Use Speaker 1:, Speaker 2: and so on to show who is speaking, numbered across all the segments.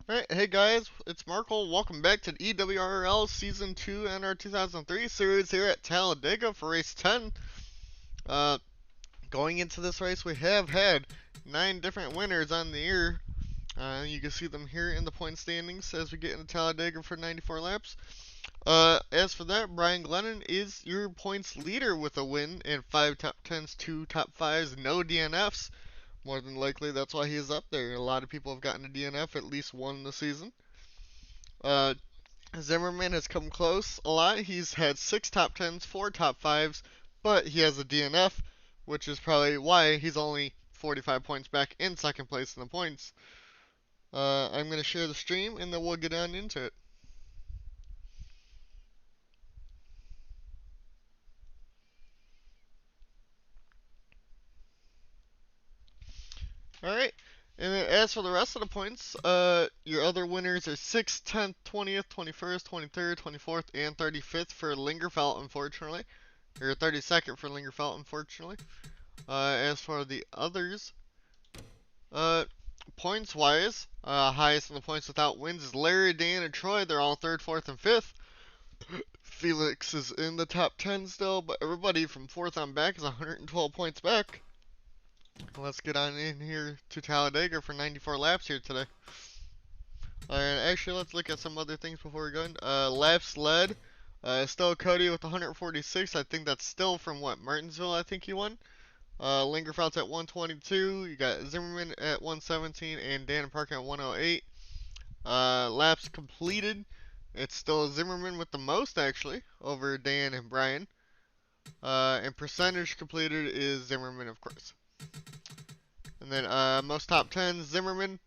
Speaker 1: Alright, hey guys, it's Markle. Welcome back to the EWRL Season 2 NR2003 series here at Talladega for Race 10. Going into this race, we have had 9 different winners on the year. You can see them here in the point standings as we get into Talladega for 94 laps. As for that, Brian Glennon is your points leader with a win and 5 top 10s, 2 top 5s, no DNFs. More than likely, that's why he is up there. A lot of people have gotten a DNF at least one this season. Uh, Zimmerman has come close a lot. He's had 6 top 10s, 4 top 5s, but he has a DNF, which is probably why he's only 45 points back in second place in the points. I'm going to share the stream and then we'll get on into it. Alright, and then as for the rest of the points, your other winners are 6th, 10th, 20th, 21st, 23rd, 24th, and 35th for Lingerfeld, unfortunately. Or 32nd for Lingerfeld, unfortunately. As for the others, points wise, highest in the points without wins is Larry, Dan, and Troy. They're all 3rd, 4th, and 5th. Felix is in the top 10 still, but everybody from 4th on back is 112 points back. Let's get on in here to Talladega for 94 laps here today. And actually, let's look at some other things before we go in. Laps led, still Cody with 146. I think that's still from what, Martinsville, I think he won. Lingerfeld's at 122. You got Zimmerman at 117 and Dan Parkin at 108. Laps completed. It's still Zimmerman with the most actually over Dan and Brian. And percentage completed is Zimmerman, of course. And then most top 10, Zimmerman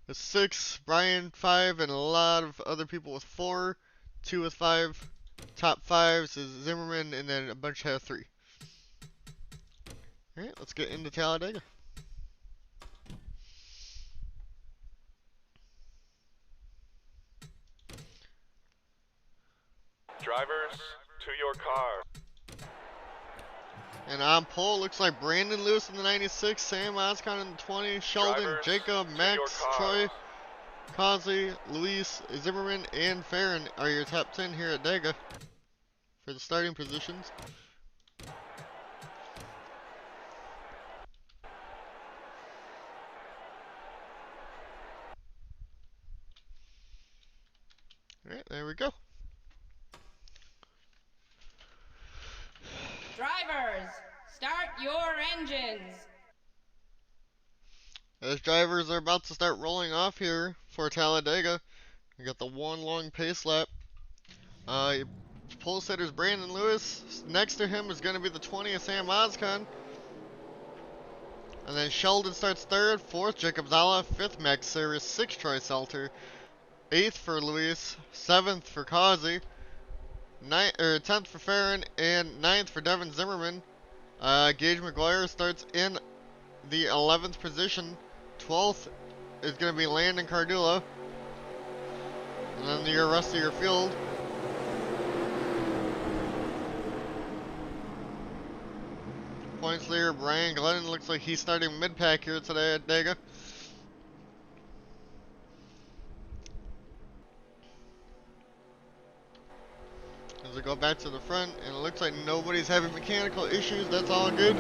Speaker 1: with 6, Brian 5, and a lot of other people with 4, 2 with 5. Top 5s is Zimmerman, and then a bunch have 3. Alright, let's get into Talladega.
Speaker 2: Drivers, to your car.
Speaker 1: And on pole, looks like Brandon Lewis in the 96, Sam Oscon in the 20, Sheldon,
Speaker 2: Drivers,
Speaker 1: Jacob, Max, Troy, Causey, Luis, Zimmerman, and Farron are your top 10 here at Dega for the starting positions. Alright, there we go.
Speaker 3: Drivers, start your engines.
Speaker 1: As drivers are about to start rolling off here for Talladega, we got the one long pace lap. Pole setter's Brandon Lewis. Next to him is going to be the 20th Sam Oscon. And then Sheldon starts 3rd, 4th Jacob Zala, 5th Max Service, 6th Troy Salter, 8th for Luis, 7th for Causey, 10th for Farron, and 9th for Devin Zimmerman. Gage McGuire starts in the 11th position. 12th is going to be Landon Cardullo. And then the rest of your field. Points leader Brian Glennon looks like he's starting mid-pack here today at Dega. As we go back to the front, and it looks like nobody's having mechanical issues. That's all good.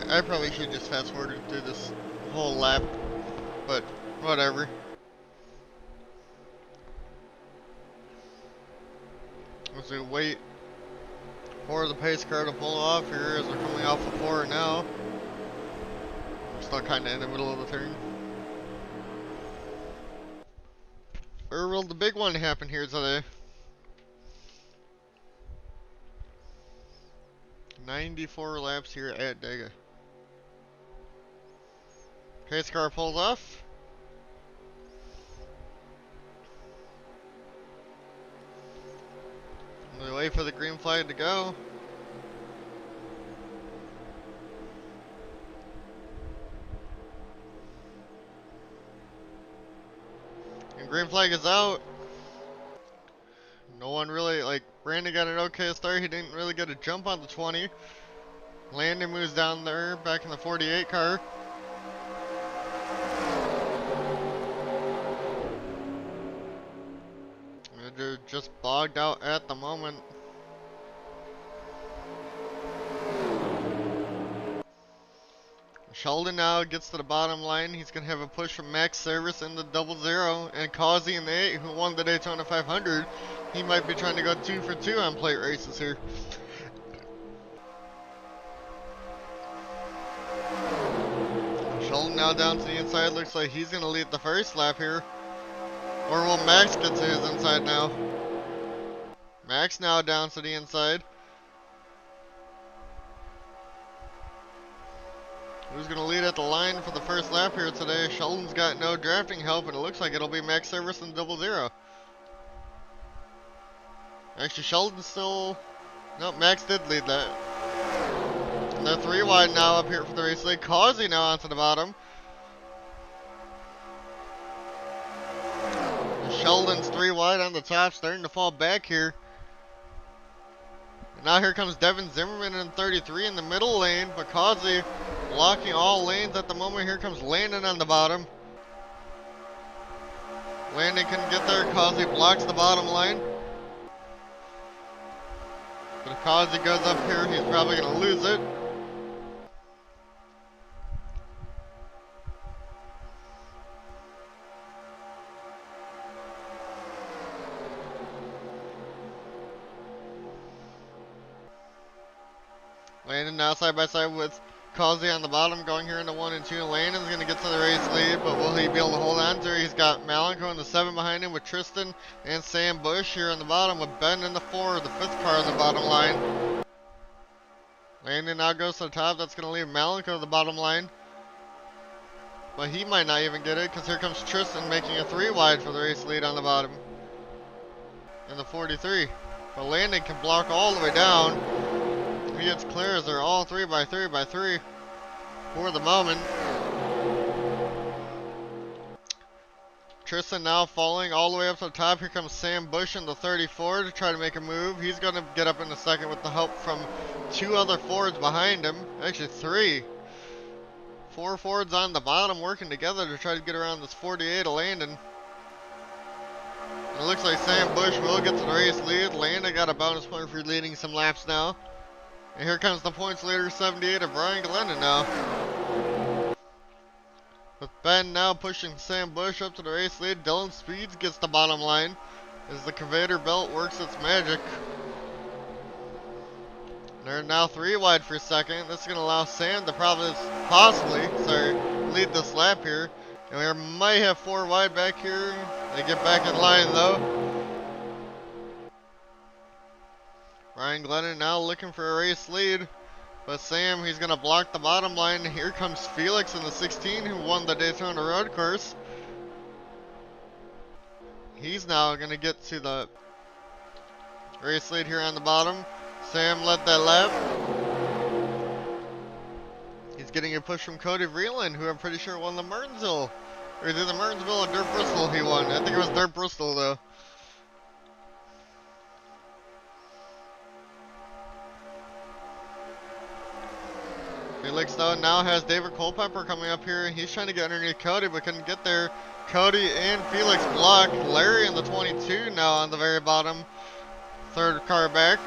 Speaker 1: I probably should just fast forward through this whole lap, but whatever. As we wait for the pace car to pull off here as we're coming off the 4 now. We're still kind of in the middle of the turn. Or will the big one happen here today? 94 laps here at Dega. Pace car pulls off. We wait for the green flag to go. And green flag is out. No one really, like, Brandon got an okay start. He didn't really get a jump on the 20. Landon moves down there, back in the 48 car. They're just bogged out at the moment. Sheldon now gets to the bottom line. He's going to have a push from Max Service in the 00. And Causey in the 8, who won the Daytona 500. He might be trying to go 2 for 2 on plate races here. Sheldon now down to the inside. Looks like he's going to lead the first lap here. Or will Max get to his inside now? Max now down to the inside. Who's going to lead at the line for the first lap here today? Sheldon's got no drafting help, and it looks like it'll be Max Service and 00. Actually, Sheldon's still... Nope, Max did lead that. And they're 3 wide now up here for the race lead. Causey now onto the bottom. Sheldon's 3 wide on the top, starting to fall back here. And now here comes Devin Zimmerman in 33 in the middle lane, but Causey blocking all lanes at the moment. Here comes Landon on the bottom. Landon couldn't get there. Causey blocks the bottom line. But if Causey goes up here, he's probably going to lose it. Landon now side by side with Causey on the bottom, going here into 1 and 2. Landon's going to get to the race lead, but will he be able to hold on to it? He's got Malenko in the 7 behind him with Tristan and Sam Bush here on the bottom with Ben in the 4, the 5th car on the bottom line. Landon now goes to the top. That's going to leave Malenko at the bottom line. But he might not even get it, because here comes Tristan making a 3 wide for the race lead on the bottom in the 43. But Landon can block all the way down. He gets clear as they're all 3 by 3 by 3 for the moment. Tristan now falling all the way up to the top. Here comes Sam Bush in the 34 to try to make a move. He's going to get up in a second with the help from 2 other Fords behind him. Actually 3. 4 Fords on the bottom working together to try to get around this 48 of Landon. It looks like Sam Bush will get to the race lead. Landon got a bonus point for leading some laps now. And here comes the points leader, 78 of Brian Glennon now. With Ben now pushing Sam Bush up to the race lead. Dylan Speeds gets the bottom line as the conveyor belt works its magic. They're now 3 wide for second. This is going to allow Sam to possibly lead this lap here. And we might have 4 wide back here. They get back in line though. Ryan Glennon now looking for a race lead. But Sam, he's going to block the bottom line. Here comes Felix in the 16 who won the Daytona Road Course. He's now going to get to the race lead here on the bottom. Sam led that lap. He's getting a push from Cody Vreeland, who I'm pretty sure won the Martinsville. Or is it the Martinsville or Dirt Bristol he won? I think it was Dirt Bristol though. Felix though now has David Culpepper coming up here. He's trying to get underneath Cody but couldn't get there. Cody and Felix blocked. Larry in the 22 now on the very bottom. 3rd car back.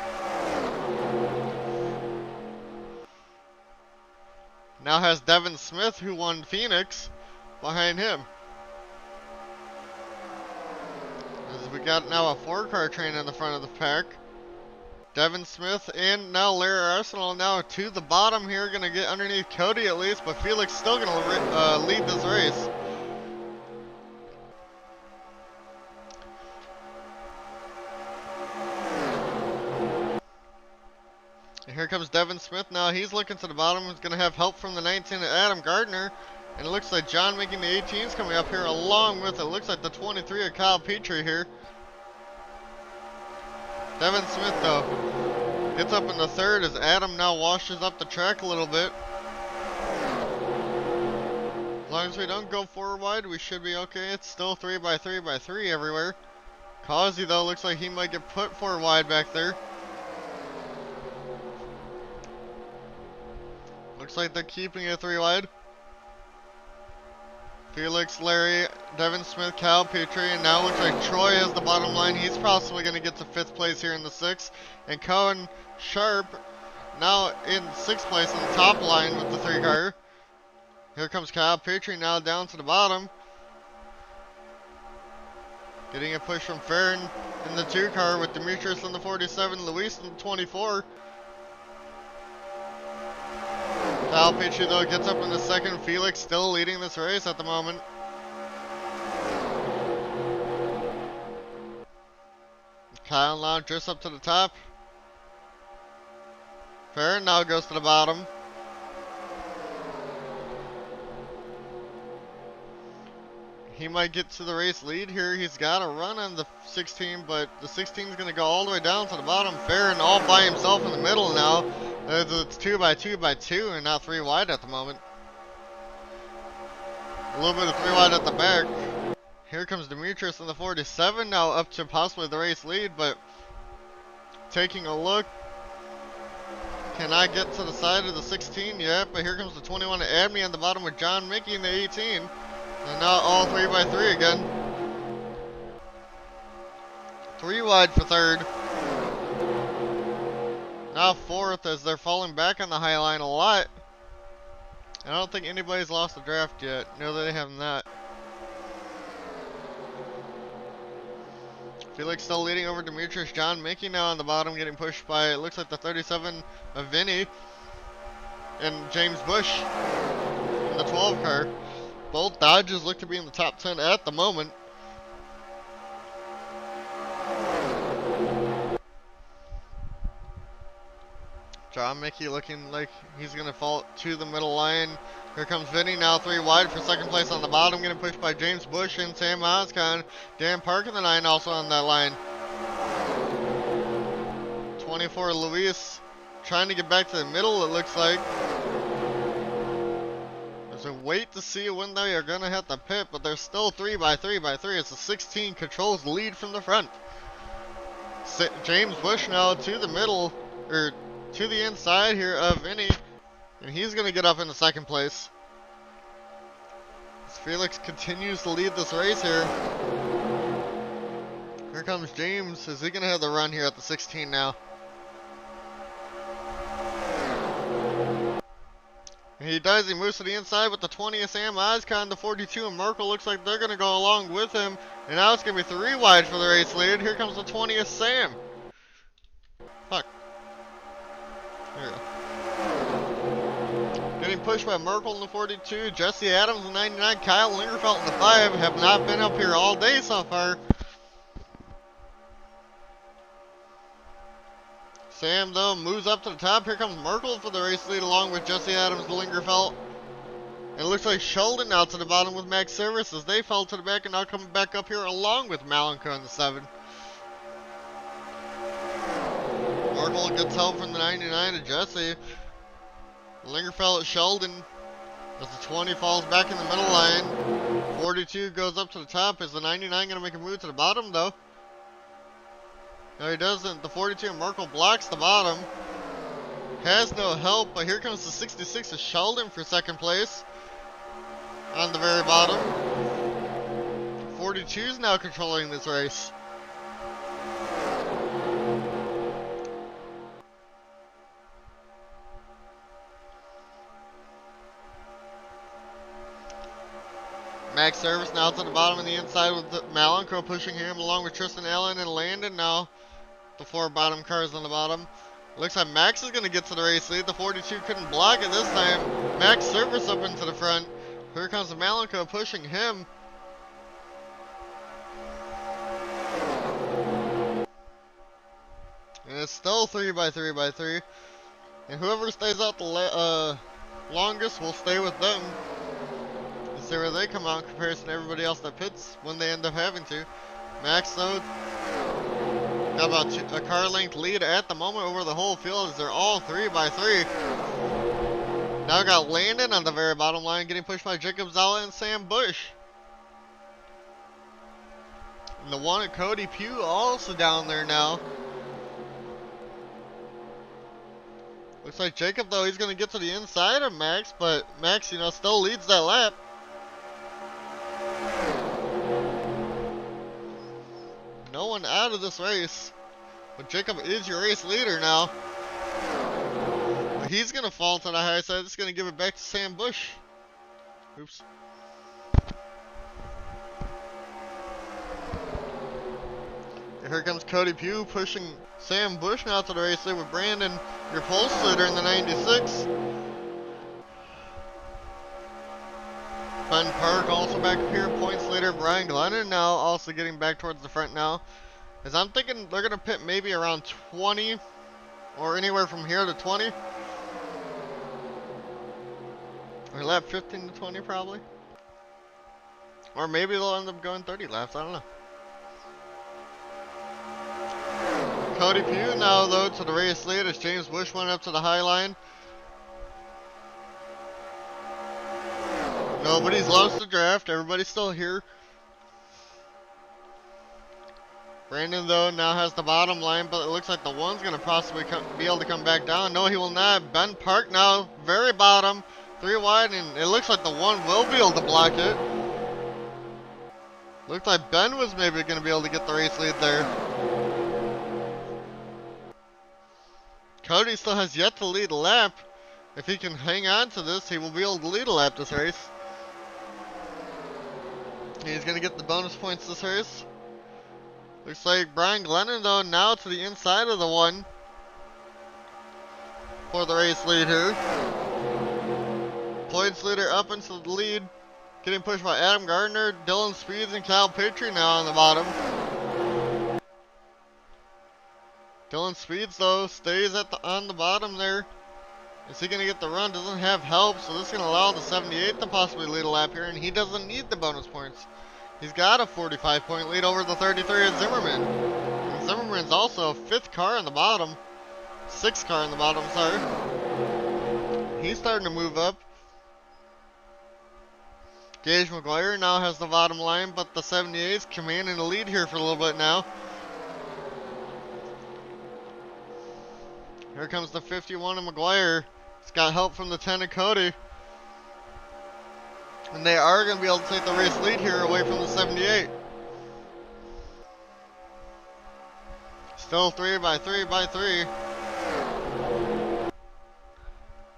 Speaker 1: Now has Devin Smith, who won Phoenix, behind him. As we got now a 4-car train in the front of the pack. Devin Smith and now Larry Arsenal now to the bottom here, going to get underneath Cody at least, but Felix still going to lead this race. here comes Devin Smith now. He's looking to the bottom. He's going to have help from the 19 Adam Gardner. And it looks like John making the 18s coming up here along with it. Looks like the 23 of Kyle Petrie here. Devin Smith, though, gets up in the third as Adam now washes up the track a little bit. As long as we don't go forward wide, we should be okay. It's still 3x3x3 everywhere. Causey, though, looks like he might get put forward wide back there. Looks like they're keeping it 3 wide. Felix, Larry, Devin Smith, Kyle Petrie, and now looks like Troy has the bottom line. He's possibly going to get to 5th place here in the 6th. And Cohen Sharp now in 6th place on the top line with the 3 car. Here comes Kyle Petrie now down to the bottom. Getting a push from Farron in the 2 car with Demetrius in the 47, Luis in the 24. Kyle Petrie, though, gets up in the 2nd. Felix still leading this race at the moment. Kyle now drifts up to the top. Farron now goes to the bottom. He might get to the race lead here. He's got a run on the 16, but the 16 is going to go all the way down to the bottom. Farron all by himself in the middle now. It's 2x2x2 and not 3 wide at the moment. A little bit of 3 wide at the back. Here comes Demetrius in the 47 now up to possibly the race lead, but taking a look. Cannot get to the side of the 16 yet, but here comes the 21 of Abney on the bottom with John Mickey in the 18. And now all 3x3 again. 3 wide for 3rd. Now 4th as they're falling back on the high line a lot. I don't think anybody's lost the draft yet. No, they have not. Felix still leading over Demetrius. John Mickey now on the bottom getting pushed by, it looks like the 37 of Vinny. And James Bush in the 12 car. Both Dodges look to be in the top 10 at the moment. John Mickey looking like he's going to fall to the middle line. Here comes Vinny now 3 wide for 2nd place on the bottom. Getting pushed by James Bush and Sam Oscon. Dan Park in the 9 also on that line. 24 Luis trying to get back to the middle, it looks like. So wait to see when they are going to hit the pit, but they're still 3x3x3. It's a 16 controls lead from the front. James Bush now to the middle, or to the inside here of Vinny, and he's going to get up in the 2nd place. As Felix continues to lead this race here. Here comes James. Is he going to have the run here at the 16 now? He does. He moves to the inside with the 20 of Sam Oscon, the 42 of Merkel. Looks like they're going to go along with him. And now it's going to be 3 wide for the race lead. Here comes the 20 of Sam. Fuck. There we go. Getting pushed by Merkel in the 42. Jesse Adams in the 99. Kyle Lingerfeld in the 5. Have not been up here all day so far. Sam, though, moves up to the top. Here comes Merkel for the race lead along with Jesse Adams and Lingerfeld. And it looks like Sheldon now to the bottom with Max Service as they fell to the back and now coming back up here along with Malenko in the 7. Merkel gets help from the 99 to Jesse. Lingerfeld at Sheldon as the 20 falls back in the middle line. 42 goes up to the top. Is the 99 going to make a move to the bottom, though? No, he doesn't. The 42 Merkel blocks the bottom. Has no help, but here comes the 66 of Sheldon for 2nd place. On the very bottom. 42 is now controlling this race. Max Service now to the bottom and the inside with Malenko pushing him along with Tristan Allen and Landon now. The 4 bottom cars on the bottom. Looks like Max is going to get to the race lead. The 42 couldn't block it this time. Max Service up into the front. Here comes Malenko pushing him. And it's still 3x3x3. And whoever stays out the longest will stay with them. And see where they come out in comparison to everybody else that pits when they end up having to. Max, though, got about a car length lead at the moment over the whole field as they're all 3 by 3. Now got Landon on the very bottom line getting pushed by Jacob Zala and Sam Bush. And the one at Cody Pugh also down there now. Looks like Jacob, though, he's going to get to the inside of Max, but Max, you know, still leads that lap. No one out of this race. But Jacob is your race leader now. But he's going to fall to the high side. It's going to give it back to Sam Bush. Oops. And here comes Cody Pugh pushing Sam Bush now to the race lead with Brandon, your pole leader in the 96. Ben Park also back up here. Points leader Brian Glennon now also getting back towards the front now. As I'm thinking they're going to pit maybe around 20 or anywhere from here to 20. Or lap 15 to 20 probably. Or maybe they'll end up going 30 laps, I don't know. Cody Pugh now, though, to the race lead as James Bush went up to the high line. Nobody's lost the draft. Everybody's still here. Brandon, though, now has the bottom line, but it looks like the one's going to possibly be able to come back down. No, he will not. Ben Park now, very bottom, 3 wide, and it looks like the one will be able to block it. Looked like Ben was maybe going to be able to get the race lead there. Cody still has yet to lead a lap. If he can hang on to this, he will be able to lead a lap this race. He's going to get the bonus points this race. Looks like Brian Glennon, though, now to the inside of the one for the race lead here. Points leader up into the lead. Getting pushed by Adam Gardner, Dylan Speeds, and Kyle Petrie now on the bottom. Dylan Speeds, though, stays on the bottom there. Is he going to get the run? Doesn't have help, so this is going to allow the 78 to possibly lead a lap here, and he doesn't need the bonus points. He's got a 45-point lead over the 33 at Zimmerman. And Zimmerman's also 5th car on the bottom. 6th car on the bottom, sorry. He's starting to move up. Gage McGuire now has the bottom line, but the 78's commanding the lead here for a little bit now. Here comes the 51 of McGuire. He's got help from the 10 of Cody. And they are going to be able to take the race lead here away from the 78. Still 3 by 3 by 3.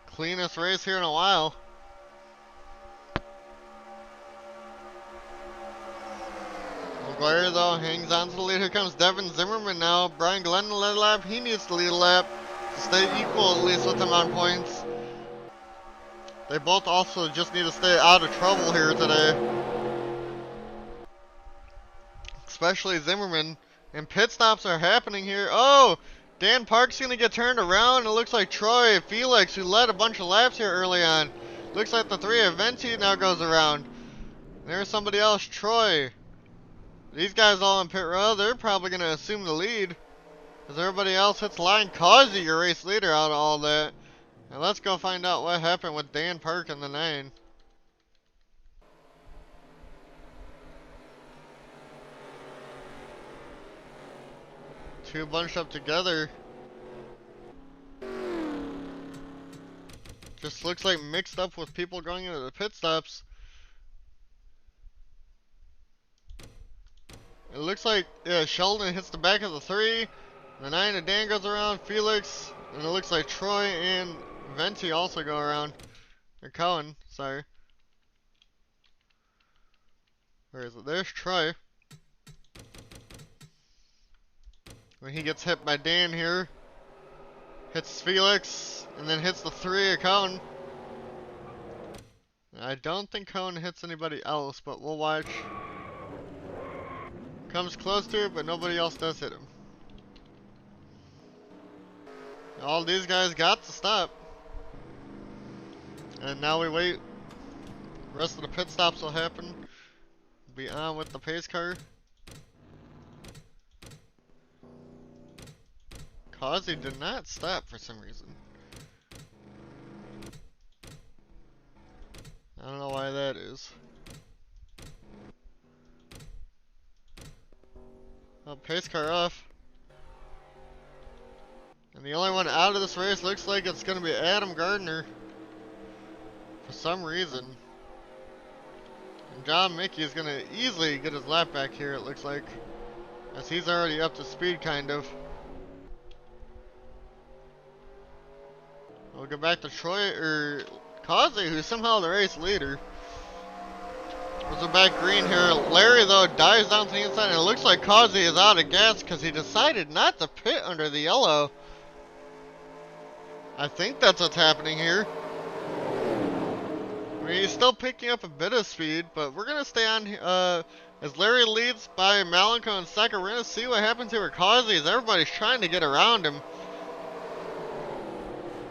Speaker 1: Cleanest race here in a while. McGuire, though, hangs on to the lead. Here comes Devin Zimmerman now. Brian Glennon led a lap. He needs to lead a lap to stay equal at least with him on points. They both also just need to stay out of trouble here today. Especially Zimmerman. And pit stops are happening here. Oh! Dan Park's going to get turned around. It looks like Troy Felix, who led a bunch of laps here early on. Looks like the 3 of Venti now goes around. There's somebody else, Troy. These guys all in pit row, they're probably going to assume the lead. As everybody else hits line. Causey, your race leader, out of all that. Now let's go find out what happened with Dan Park in the 9. Two bunched up together. Just looks like mixed up with people going into the pit stops. It looks like Sheldon hits the back of the 3. The 9 of Dan goes around. Felix. And it looks like Troy and Venti also go around. Or Cohen, sorry. Where is it? There's Troy. When he gets hit by Dan here. Hits Felix. And then hits the 3 of Cohen. I don't think Cohen hits anybody else, but we'll watch. Comes close to it, but nobody else does hit him. All these guys got to stop. And now we wait. The rest of the pit stops will happen. Be on with the pace car. Causey did not stop for some reason. I don't know why that is. Oh, pace car off. And the only one out of this race looks like it's going to be Adam Gardner. For some reason. And John Mickey is going to easily get his lap back here, it looks like. As he's already up to speed, kind of. We'll go back to Troy, or Causey, who's somehow the race leader. We'll go back green here. Larry, though, dives down to the inside, and it looks like Causey is out of gas because he decided not to pit under the yellow. I think that's what's happening here. I mean, he's still picking up a bit of speed, but we're going to stay on as Larry leads by Malenko in second. We're going to see what happens here with Causey as everybody's trying to get around him.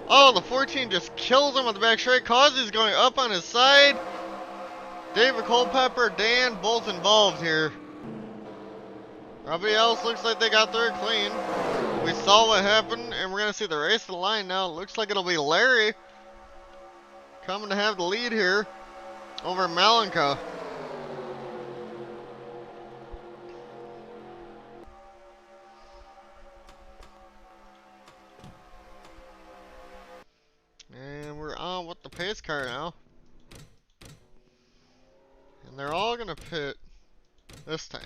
Speaker 1: Oh, the 14 just kills him with the back straight. Causey's going up on his side. David Culpepper, Dan, both involved here. Everybody else looks like they got through it clean. We saw what happened, and we're going to see the race to the line now. Looks like it'll be Larry coming to have the lead here over Malenko. And we're on with the pace car now. And they're all going to pit this time.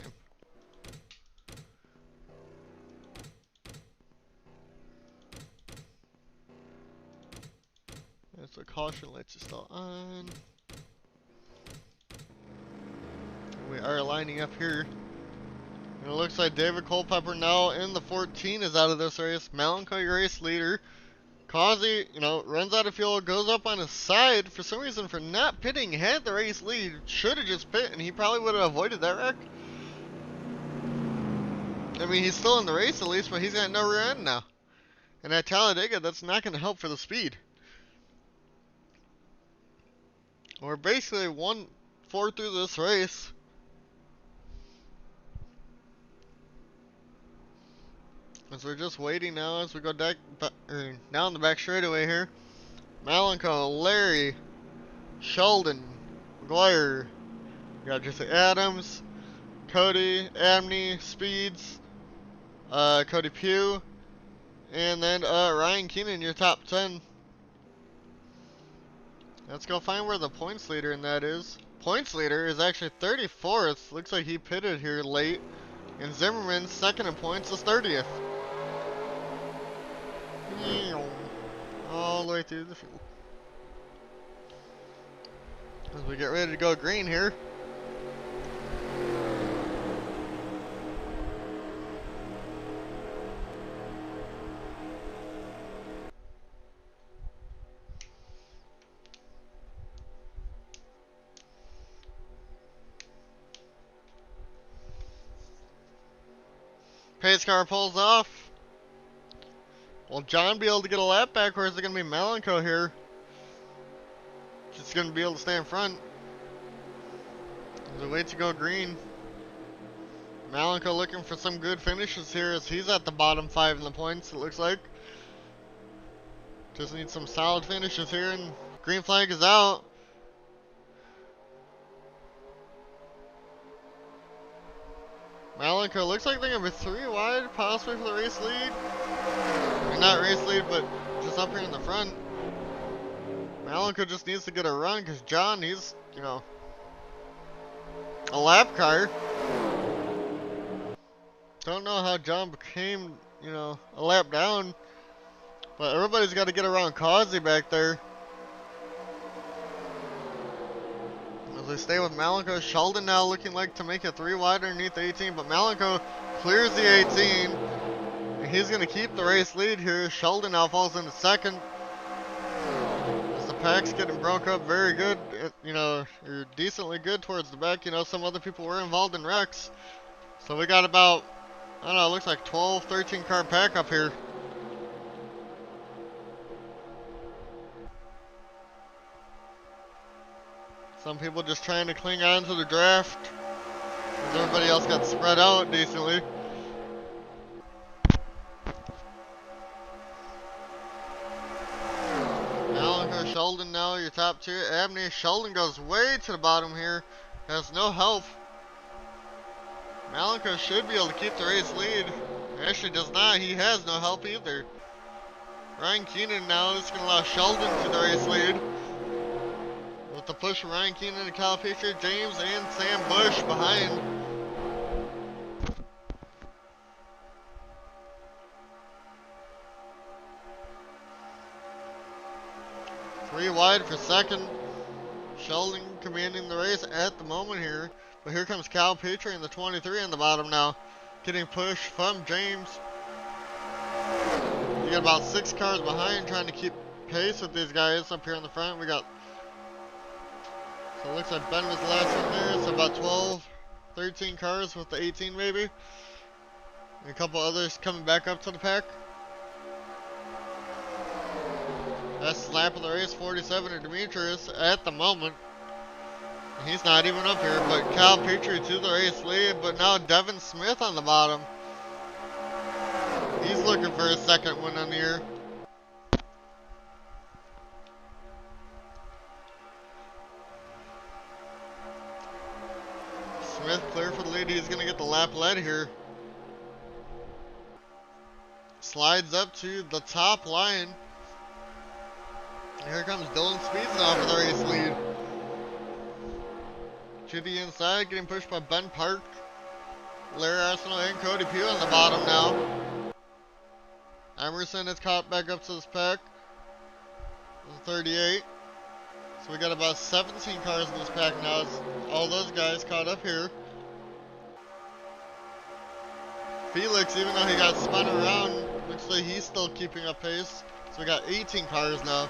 Speaker 1: There's a caution lights are still on. And we are lining up here. And it looks like David Culpepper now in the 14 is out of this race. Malenko, your race leader. Causey, runs out of fuel, goes up on his side. For some reason, for not pitting, had the race lead. Should have just pit, and he probably would have avoided that wreck. I mean, he's still in the race at least, but he's got no rear end now. And at Talladega, that's not going to help for the speed. We're basically 1-4 through this race. As we're just waiting now as we go down the back straightaway here. Malenko, Larry, Sheldon, McGuire, we got Jesse Adams, Cody, Abney, Speeds, Cody Pugh, and then Ryan Keenan, your top 10. Let's go find where the points leader in that is. Points leader is actually 34th. Looks like he pitted here late. And Zimmerman, second in points, is 30th. All the way through the field. As we get ready to go green here. Pace car pulls off. Will John be able to get a lap back, or is it going to be Malenko here? Just going to be able to stay in front. As we wait to go green. Malenko looking for some good finishes here as he's at the bottom 5 in the points, it looks like. Just need some solid finishes here, and green flag is out. Malenko looks like they're going to be 3 wide, possibly for the race lead. Not race lead, but just up here in the front. Malenko just needs to get a run because John, he's, a lap car. Don't know how John became, a lap down. But everybody's got to get around Causey back there. As they stay with Malenko, Sheldon now looking like to make it 3 wide underneath the 18, but Malenko clears the 18. He's going to keep the race lead here. Sheldon now falls into second. As the pack's getting broke up very good, or decently good towards the back. Some other people were involved in wrecks. So we got about, I don't know, it looks like 12, 13 car pack up here. Some people just trying to cling on to the draft, as everybody else got spread out decently. Malika, Sheldon now, your top two. Abney, Sheldon goes way to the bottom here. Has no help. Malika should be able to keep the race lead. Actually does not. He has no help either. Ryan Keenan now is going to allow Sheldon to the race lead. With the push from Ryan Keenan and Kyle Patriot, James and Sam Bush behind. Three wide for second. Sheldon commanding the race at the moment here. But here comes Kyle Patriot in the 23 on the bottom now. Getting pushed from James. You got about 6 cars behind trying to keep pace with these guys up here in the front. We got, so it looks like Ben was the last one there. So about 12, 13 cars with the 18 maybe. And a couple others coming back up to the pack. Best lap of the race, 47 to Demetrius at the moment. He's not even up here, but Kyle Patriot to the race lead, but now Devin Smith on the bottom. He's looking for his second win on the year. Smith clear for the lead. He's going to get the lap led here. Slides up to the top line. Here comes Dylan Speeds now for the race lead. To the inside, getting pushed by Ben Park, Larry Arsenal, and Cody Pugh on the bottom now. Emerson has caught back up to this pack. 38. So we got about 17 cars in this pack now. All those guys caught up here. Felix, even though he got spun around, looks like he's still keeping up pace. So we got 18 cars now.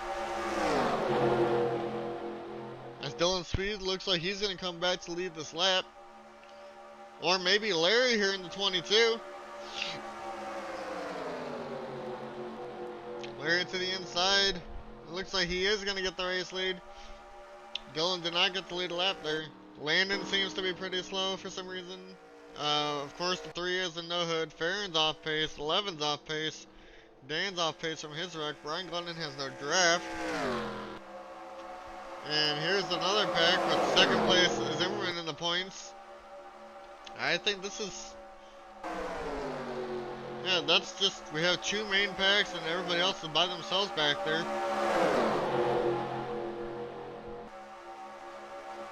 Speaker 1: As Dylan Speed looks like he's going to come back to lead this lap. Or maybe Larry here in the 22. Larry to the inside. It looks like he is going to get the race lead. Dylan did not get the lead lap there. Landon seems to be pretty slow for some reason. Of course, the 3 is a no hood. Farron's off pace. 11's off pace. Dan's off pace from his wreck. Brian Glennon has no draft. And here's another pack with second place Zimmerman in the points. I think this is... yeah, that's just... we have 2 main packs and everybody else is by themselves back there.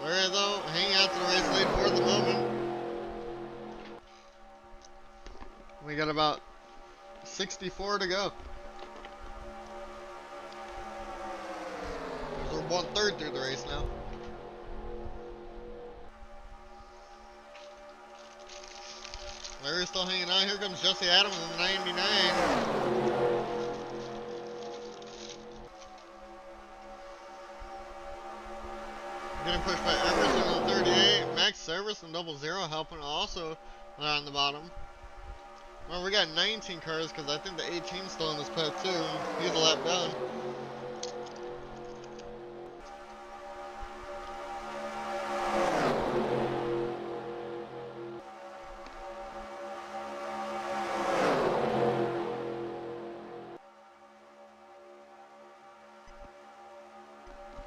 Speaker 1: Larry, though, hanging out to the race lead for the moment. We got about 64 to go. We're 1/3 through the race now. Larry's still hanging on. Here comes Jesse Adams in the 99. Getting pushed by Emerson in the 38. Max Service and 00 helping also on the bottom. Well, we got 19 cars because I think the 18's still in this pack too. He's a lap down.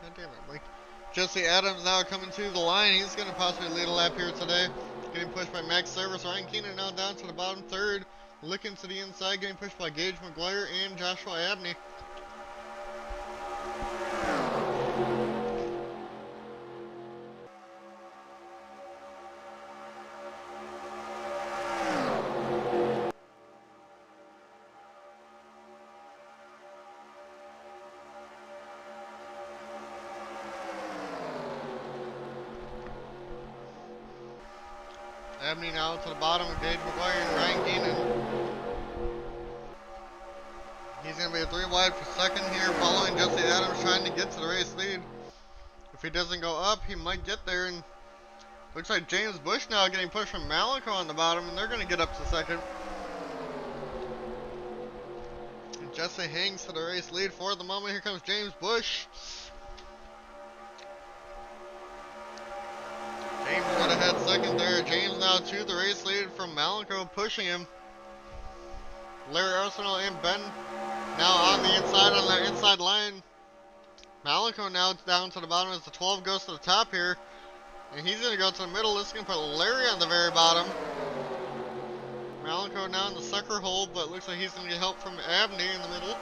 Speaker 1: God damn it, Mike. Jesse Adams now coming to the line. He's going to possibly lead a lap here today. Getting pushed by Max Service. Ryan Keenan now down to the bottom third. Looking to the inside, getting pushed by Gage McGuire and Joshua Abney. Abney now to the bottom with Gage McGuire and Ryan Keenan. He's going to be a 3 wide for second here, following Jesse Adams, trying to get to the race lead. If he doesn't go up, he might get there. And looks like James Bush now getting pushed from Malico on the bottom, and they're going to get up to second. And Jesse hangs to the race lead for the moment. Here comes James Bush. James went ahead second there. James now to the race lead from Malenko, pushing him. Larry Arsenal and Ben now on the inside, on that inside line. Malenko now down to the bottom as the 12 goes to the top here. And he's going to go to the middle. This is going to put Larry on the very bottom. Malenko now in the sucker hole, but looks like he's going to get help from Abney in the middle.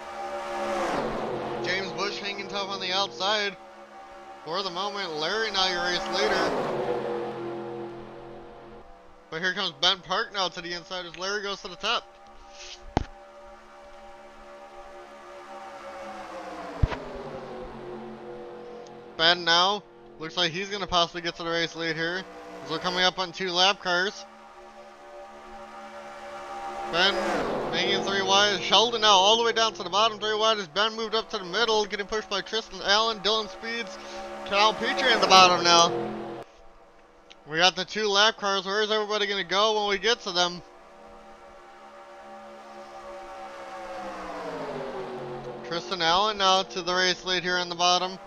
Speaker 1: James Bush hanging tough on the outside. For the moment, Larry now your race leader. But here comes Ben Park now to the inside as Larry goes to the top. Ben now looks like he's going to possibly get to the race lead here. As we're coming up on 2 lap cars. Ben hanging 3 wide. Sheldon now all the way down to the bottom 3 wide as Ben moved up to the middle, getting pushed by Tristan Allen, Dylan Speeds, Cal Petrie in the bottom now. We got the 2 lap cars. Where is everybody going to go when we get to them? Tristan Allen now to the race lead here on the bottom.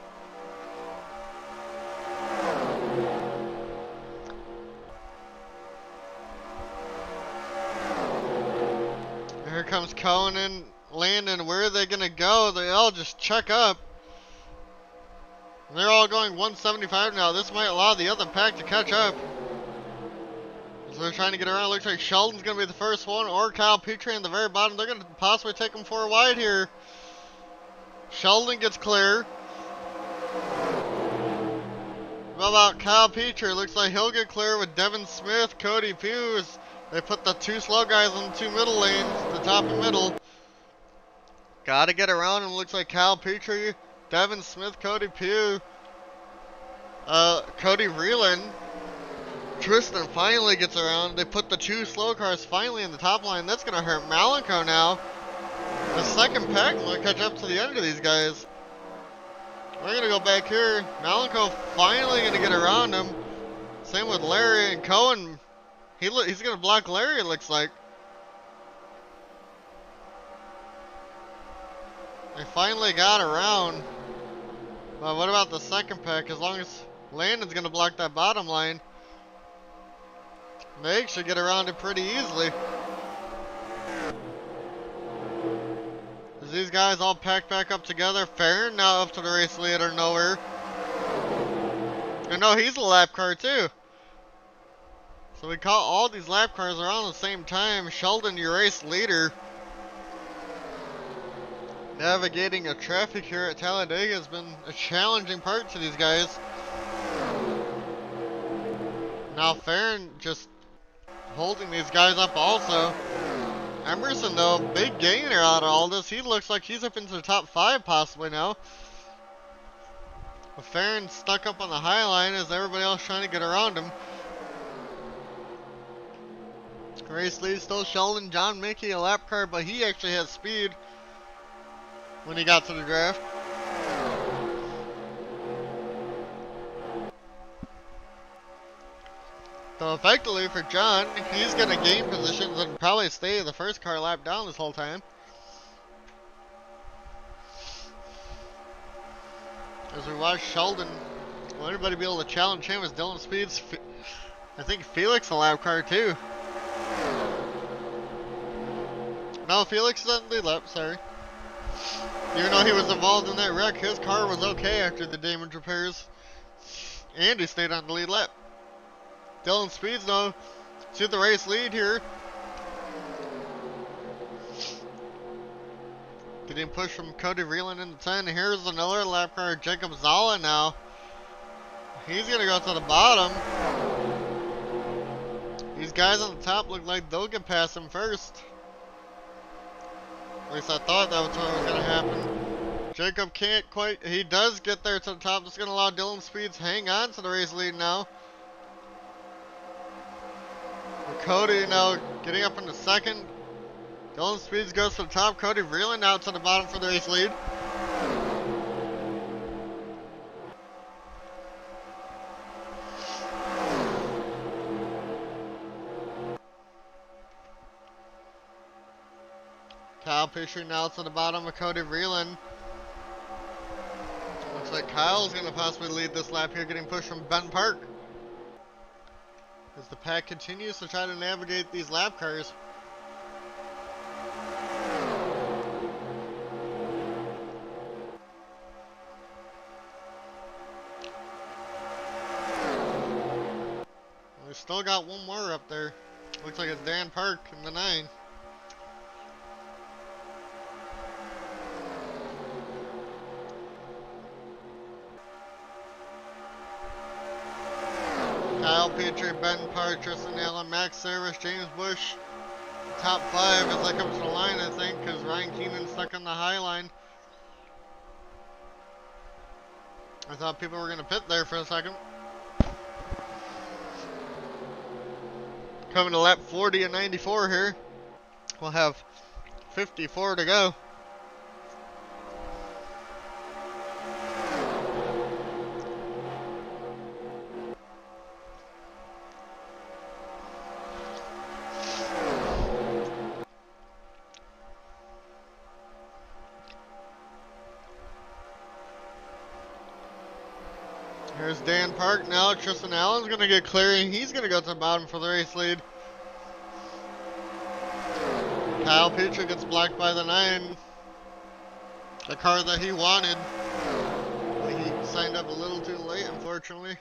Speaker 1: Here comes Cohen and Landon. Where are they going to go? They all just check up. They're all going 175 now. This might allow the other pack to catch up. So they're trying to get around. Looks like Sheldon's going to be the first one, or Kyle Petrie in the very bottom. They're going to possibly take him 4 wide here. Sheldon gets clear. What about Kyle Petrie? Looks like he'll get clear with Devin Smith, Cody Hughes. They put the 2 slow guys in the 2 middle lanes, the top and middle. Gotta get around him. Looks like Kyle Petrie, Devin Smith, Cody Pugh, Cody Reeland. Tristan finally gets around. They put the 2 slow cars finally in the top line. That's gonna hurt Malenko now. The second pack will catch up to the end of these guys. We're gonna go back here. Malenko finally gonna get around him. Same with Larry and Cohen. He's going to block Larry, it looks like. They finally got around. But what about the second pack? As long as Landon's going to block that bottom line, they should get around it pretty easily. As these guys all packed back up together. Farron now up to the race leader nowhere. And no, he's a lap car too. So we caught all these lap cars around the same time. Sheldon, your race leader. Navigating a traffic here at Talladega has been a challenging part to these guys. Now Farron just holding these guys up also. Emerson though, big gainer out of all this. He looks like he's up into the top 5 possibly now. But Farron's stuck up on the high line as everybody else trying to get around him. Race lead still Sheldon, John Mickey, a lap car, but he actually had speed when he got to the draft. So effectively for John, he's going to gain positions and probably stay the first car lap down this whole time. As we watch Sheldon, will anybody be able to challenge him as Dylan Speeds? I think Felix a lap car too. No, Felix is on the lead lap, sorry. Even though he was involved in that wreck, his car was okay after the damage repairs. And he stayed on the lead lap. Dylan Speeds, though, to the race lead here. Getting pushed from Cody Reeland in the 10. Here's another lap car, Jacob Zala now. He's going to go to the bottom. These guys on the top look like they'll get past him first. At least I thought that was what was going to happen. Jacob can't quite. He does get there to the top. This is going to allow Dylan Speeds hang on to the race lead now. And Cody now getting up in the second. Dylan Speeds goes to the top. Cody Reeland out to the bottom for the race lead. Kyle Petrie now to the bottom of Cody Reeland. Looks like Kyle's going to possibly lead this lap here, getting pushed from Ben Park. as the pack continues to try to navigate these lap cars. We still got one more up there. Looks like it's Dan Park in the 9. Kyle Petrie, Ben Park, Tristan Allen, Max Service, James Bush. Top 5 as that comes to the line, I think, because Ryan Keenan's stuck on the high line. I thought people were going to pit there for a second. Coming to lap 40 and 94 here. We'll have 54 to go. Here's Dan Park now. Tristan Allen's going to get clear, and he's going to go to the bottom for the race lead. Kyle Petrie gets blocked by the 9. The car that he wanted. But he signed up a little too late, unfortunately.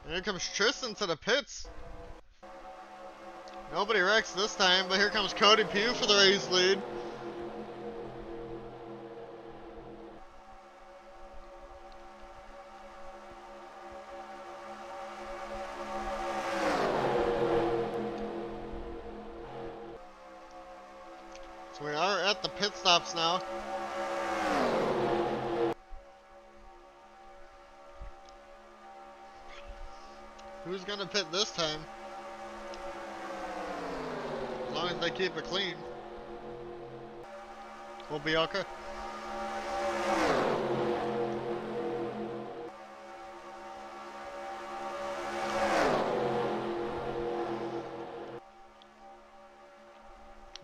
Speaker 1: And here comes Tristan to the pits. Nobody wrecks this time, but here comes Cody Pugh for the race lead. So we are at the pit stops now. Who's gonna pit this time? As long as they keep it clean, we'll be okay.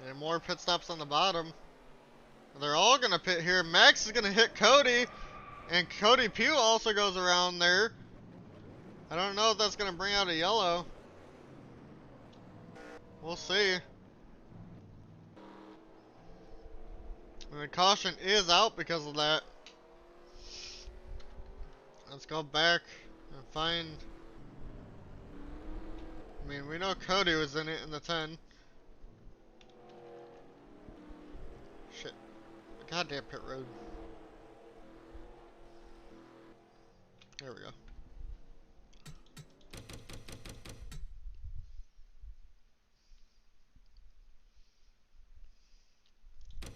Speaker 1: And more pit stops on the bottom. They're all gonna pit here. Max is gonna hit Cody, and Cody Pugh also goes around there. I don't know if that's gonna bring out a yellow. We'll see. And the caution is out because of that. Let's go back and find. I mean, we know Cody was in it in the 10. Shit. Goddamn pit road. There we go.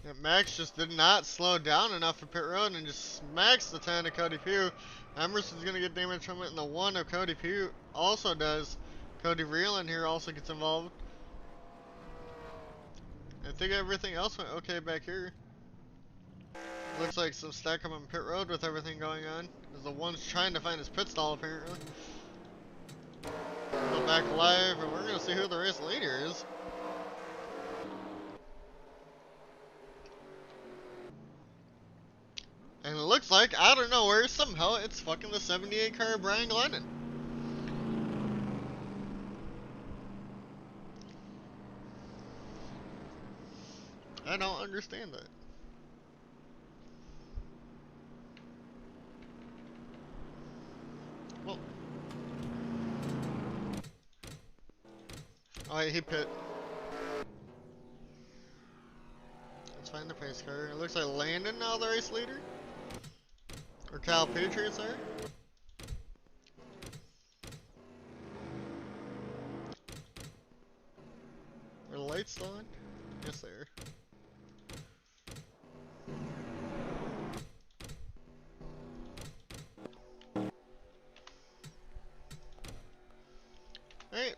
Speaker 1: Yeah, Max just did not slow down enough for pit road and just smacks the 10 of Cody Pugh. Emerson's going to get damage from it, and the 1 of Cody Pugh also does. Cody Vreeland here also gets involved. I think everything else went okay back here. Looks like some stack up on pit road with everything going on. As the 1's trying to find his pit stall apparently. Go back live, and we're going to see who the race leader is. And it looks like, out of nowhere, somehow, it's fucking the 78 car of Brian Glennon. I don't understand that. Well. Oh, he pit. Let's find the pace car. It looks like Landon now the race leader. Or Kyle Petrie, sorry. Are the lights still on? Yes, they are. Alright.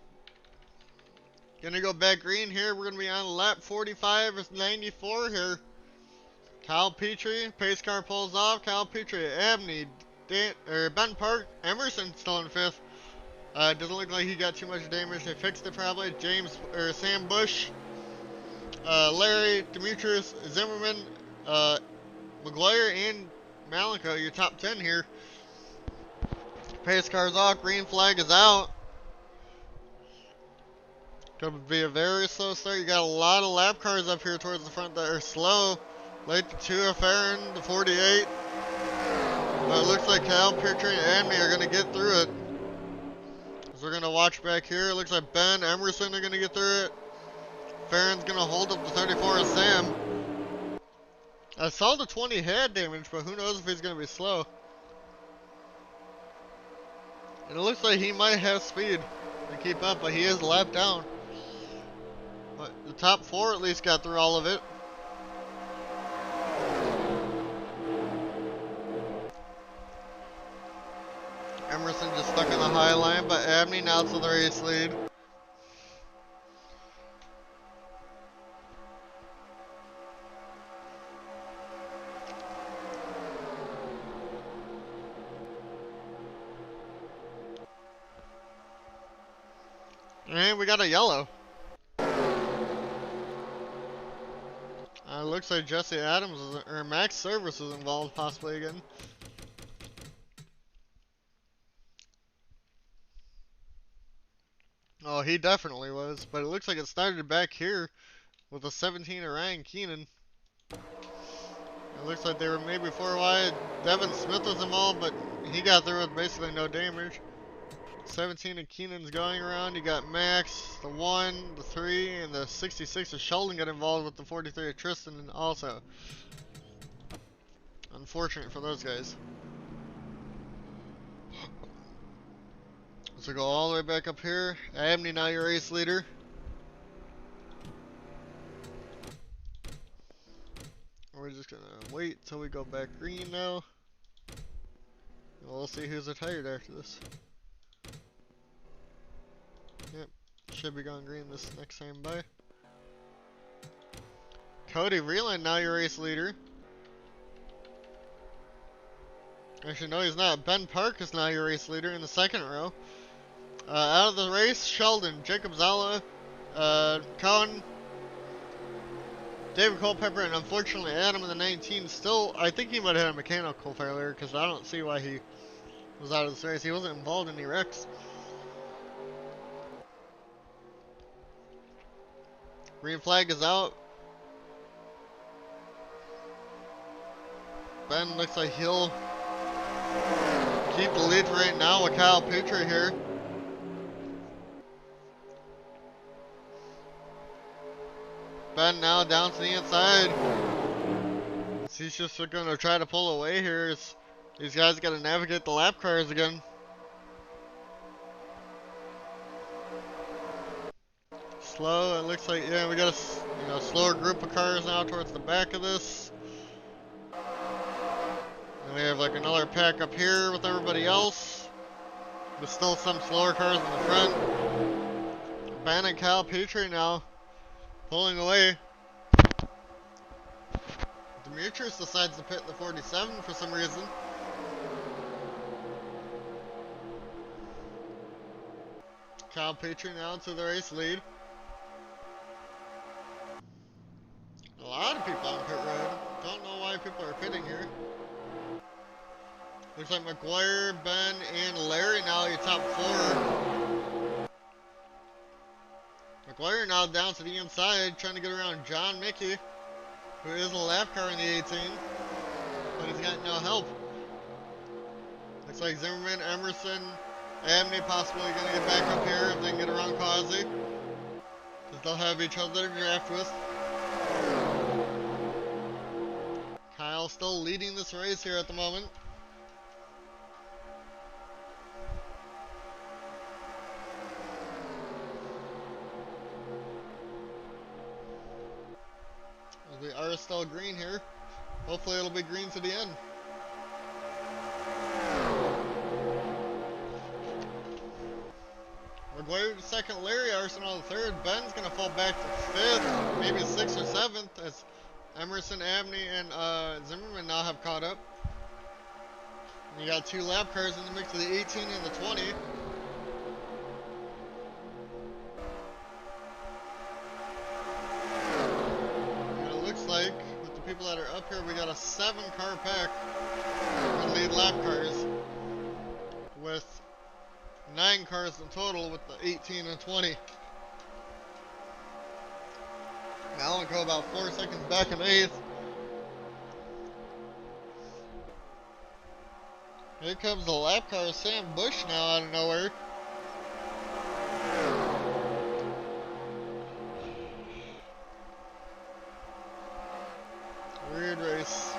Speaker 1: Gonna go back green here. We're gonna be on lap 45 of 94 here. Kyle Petrie, pace car pulls off. Kyle Petrie, Abney, Ben Park, Emerson still in 5th. Doesn't look like he got too much damage. They fixed it probably. Sam Bush, Larry, Demetrius, Zimmerman, McGuire, and Malenko, your top 10 here. Pace car's off. Green flag is out. Gonna be a very slow start. You got a lot of lap cars up here towards the front that are slow. Late to 2 of Farron, the 48. But it looks like Cal, Petrie, and me are gonna get through it. As we're gonna watch back here, it looks like Ben, Emerson are gonna get through it. Farron's gonna hold up the 34 of Sam. I saw the 20 head damage, but who knows if he's gonna be slow. And it looks like he might have speed to keep up, but he is lapped down. But the top 4 at least got through all of it. Emerson just stuck in the high line, but Abney now to the race lead. And we got a yellow. Looks like Jesse Adams or Max Service is involved possibly again. Oh, he definitely was, but it looks like it started back here with a 17 of Ryan Keenan. It looks like they were maybe 4 wide. Devin Smith was involved, but he got through with basically no damage. 17 of Keenan's going around. You got Max, the 1, the 3, and the 66 of Sheldon got involved with the 43 of Tristan also. Unfortunate for those guys. So go all the way back up here. Abney, now your race leader. We're just gonna wait till we go back green now. And we'll see who's retired after this. Yep, should be going green this next time by. Cody Vreeland, now your race leader. Actually, no, he's not. Ben Park is now your race leader in the second row. Out of the race, Sheldon, Jacob Zala, Cohen, David Culpepper, and unfortunately Adam in the 19. Still, I think he might have had a mechanical failure because I don't see why he was out of this race. He wasn't involved in any wrecks. Green flag is out. Ben looks like he'll keep the lead right now with Kyle Petrie here. Ben now down to the inside. He's just going to try to pull away here. These guys got to navigate the lap cars again. Slow, it looks like, yeah, we got a slower group of cars now towards the back of this. And we have like another pack up here with everybody else. But still some slower cars in the front. Ben and Kyle Petrie now pulling away. Demetrius decides to pit the 47 for some reason. Kyle Petrie now to the race lead. A lot of people on pit road. Don't know why people are pitting here. Looks like McGuire, Ben, and Larry now your top 4. McGuire now down to the inside, trying to get around John Mickey, who is a lap car in the 18, but he's got no help. Looks like Zimmerman, Emerson, Abney possibly going to get back up here if they can get around Causey, because they'll have each other to draft with. Kyle still leading this race here at the moment. We are still green here. Hopefully it'll be green to the end. McGuire to second, Larry Arsenal to third. Ben's gonna fall back to 5th, maybe 6th or 7th, as Emerson, Abney, and Zimmerman now have caught up. And you got 2 lap cars in the mix of the 18 and the 20. Like with the people that are up here, we got a 7-car pack for lead lap cars with 9 cars in total with the 18 and 20. Now we go about 4 seconds back in 8th. Here comes the lap car, Sam Bush now out of nowhere. Weird race.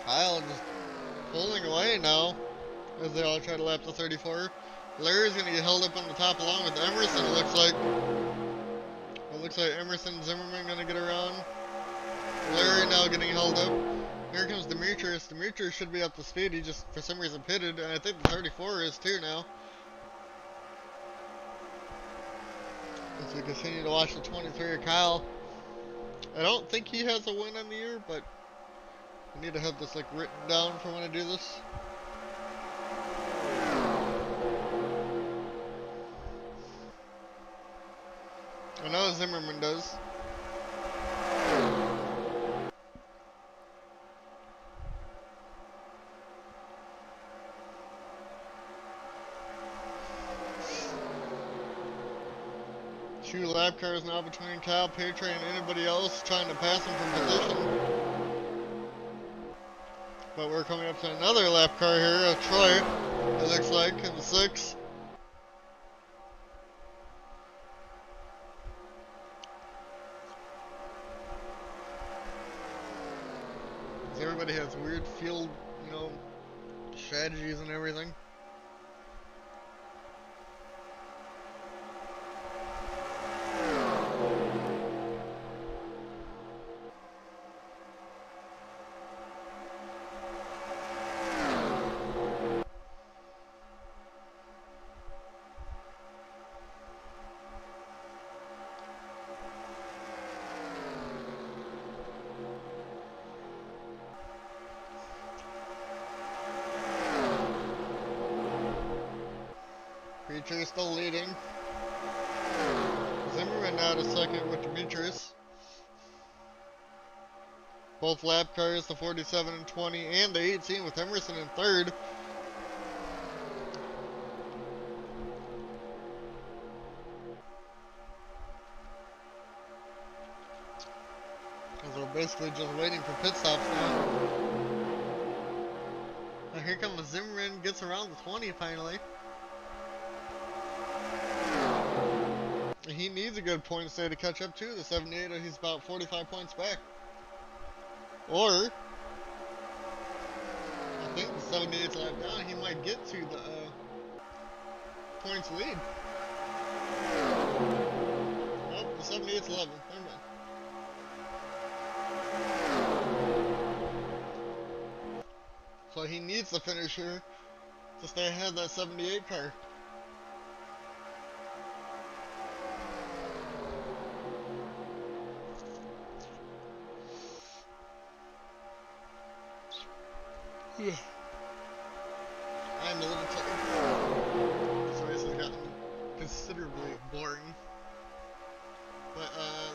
Speaker 1: Kyle just pulling away now as they all try to lap the 34. Larry's going to get held up on the top along with Emerson, it looks like. It looks like Emerson and Zimmerman going to get around. Larry now getting held up. Here comes Demetrius. Demetrius should be up to speed. He just, for some reason, pitted. And I think the 34 is too now. As we continue to watch the 23 of Kyle. I don't think he has a win on the year, but I need to have this like written down for when I do this. I know Zimmerman does. Two lap cars now between Kyle Petrie and anybody else trying to pass him from position. But we're coming up to another lap car here, Troy, it looks like, in the 6. Everybody has weird field, you know, strategies and everything. Petrie still leading. Zimmerman now to second with Demetrius. Both lap cars, the 47 and 20 and the 18 with Emerson in third. As we're basically just waiting for pit stops now. Now here comes Zimmerman, gets around the 20 finally. He needs a good point stay to catch up to the 78. He's about 45 points back. Or, I think the 78's lap down. He might get to the points lead. Nope, the 78's 11. Never mind. So he needs the finish here to stay ahead of that 78 car. I'm a little tired. This race has gotten considerably boring. But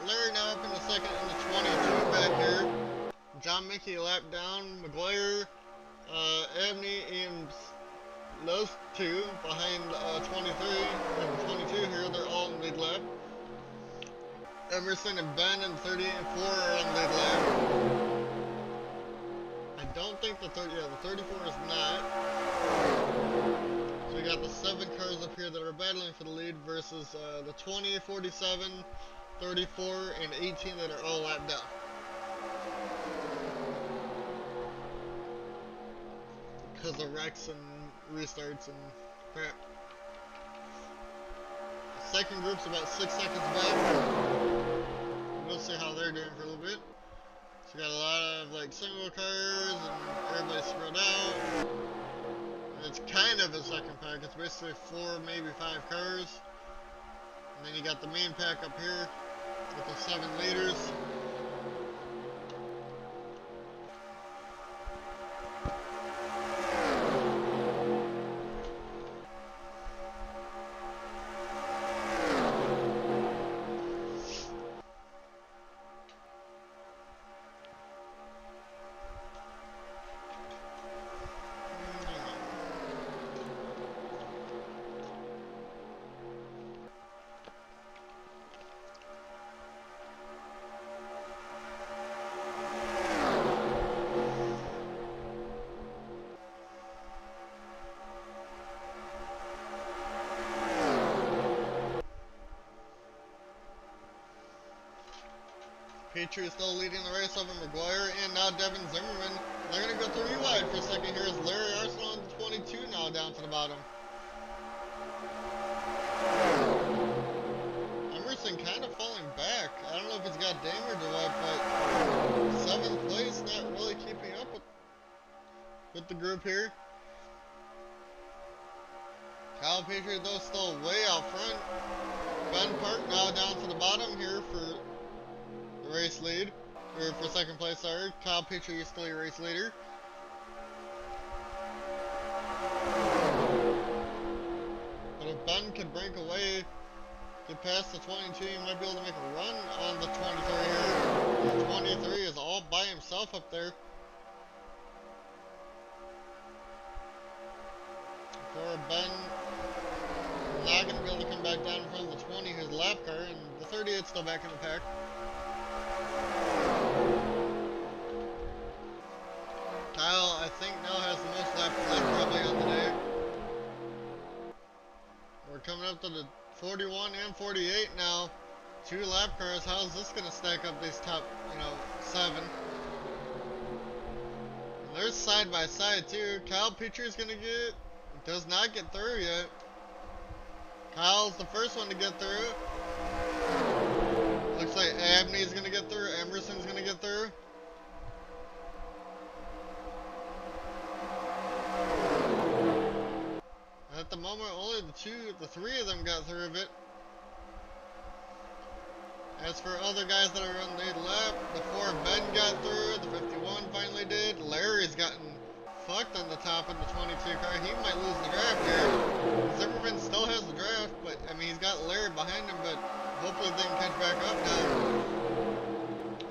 Speaker 1: Larry now up in the second and the 22 back here. John Mickey lap down. McGuire, Abney, and those two behind 23 and 22 here. They're all in lead lap. Emerson and Ben and 38 and 4 are on lead lap. I don't think the 34 is not. So we got the 7 cars up here that are battling for the lead versus the 20, 47, 34, and 18 that are all lapped down. Because of wrecks and restarts and crap. The second group's about 6 seconds back. We'll see how they're doing for a little bit. So we got a lot of like single cars and everybody's spread out. And it's kind of a second pack. It's basically 4, maybe 5 cars. And then you got the main pack up here with the 7 leaders. Petrie still leading the race over McGuire, and now Devin Zimmerman. They're going to go 3 wide for a second here as Larry Arsenal on the 22 now down to the bottom. Emerson kind of falling back. I don't know if he's got damage or what, but 7th place, not really keeping up with the group here. Kyle Petrie, though, still way out front. Ben Park now down to the bottom here for the race lead. Or for 2nd place, sorry. Kyle Petrie is still your race leader. But if Ben can break away, get past the 22, he might be able to make a run on the 23 here. The 23 is all by himself up there. For Ben, not going to be able to come back down in front of the 20, his lap car, and the 38 still back in the pack. Kyle, I think, now has the most laps left probably on the day. We're coming up to the 41 and 48 now. 2 lap cars. How's this going to stack up these top, 7? And they're side by side too. Kyle Petrie's going to does not get through yet. Kyle's the first one to get through. Looks like Abney's going to get through. Emerson's going to get through. At the moment, only the 3 of them got through of it. As for other guys that are on the lap, the 4 Ben got through, the 51 finally did. Larry's gotten fucked on the top of the 22 car. He might lose the draft here. Zimmerman still has the draft, but I mean, he's got Larry behind him, but hopefully they can catch back up now.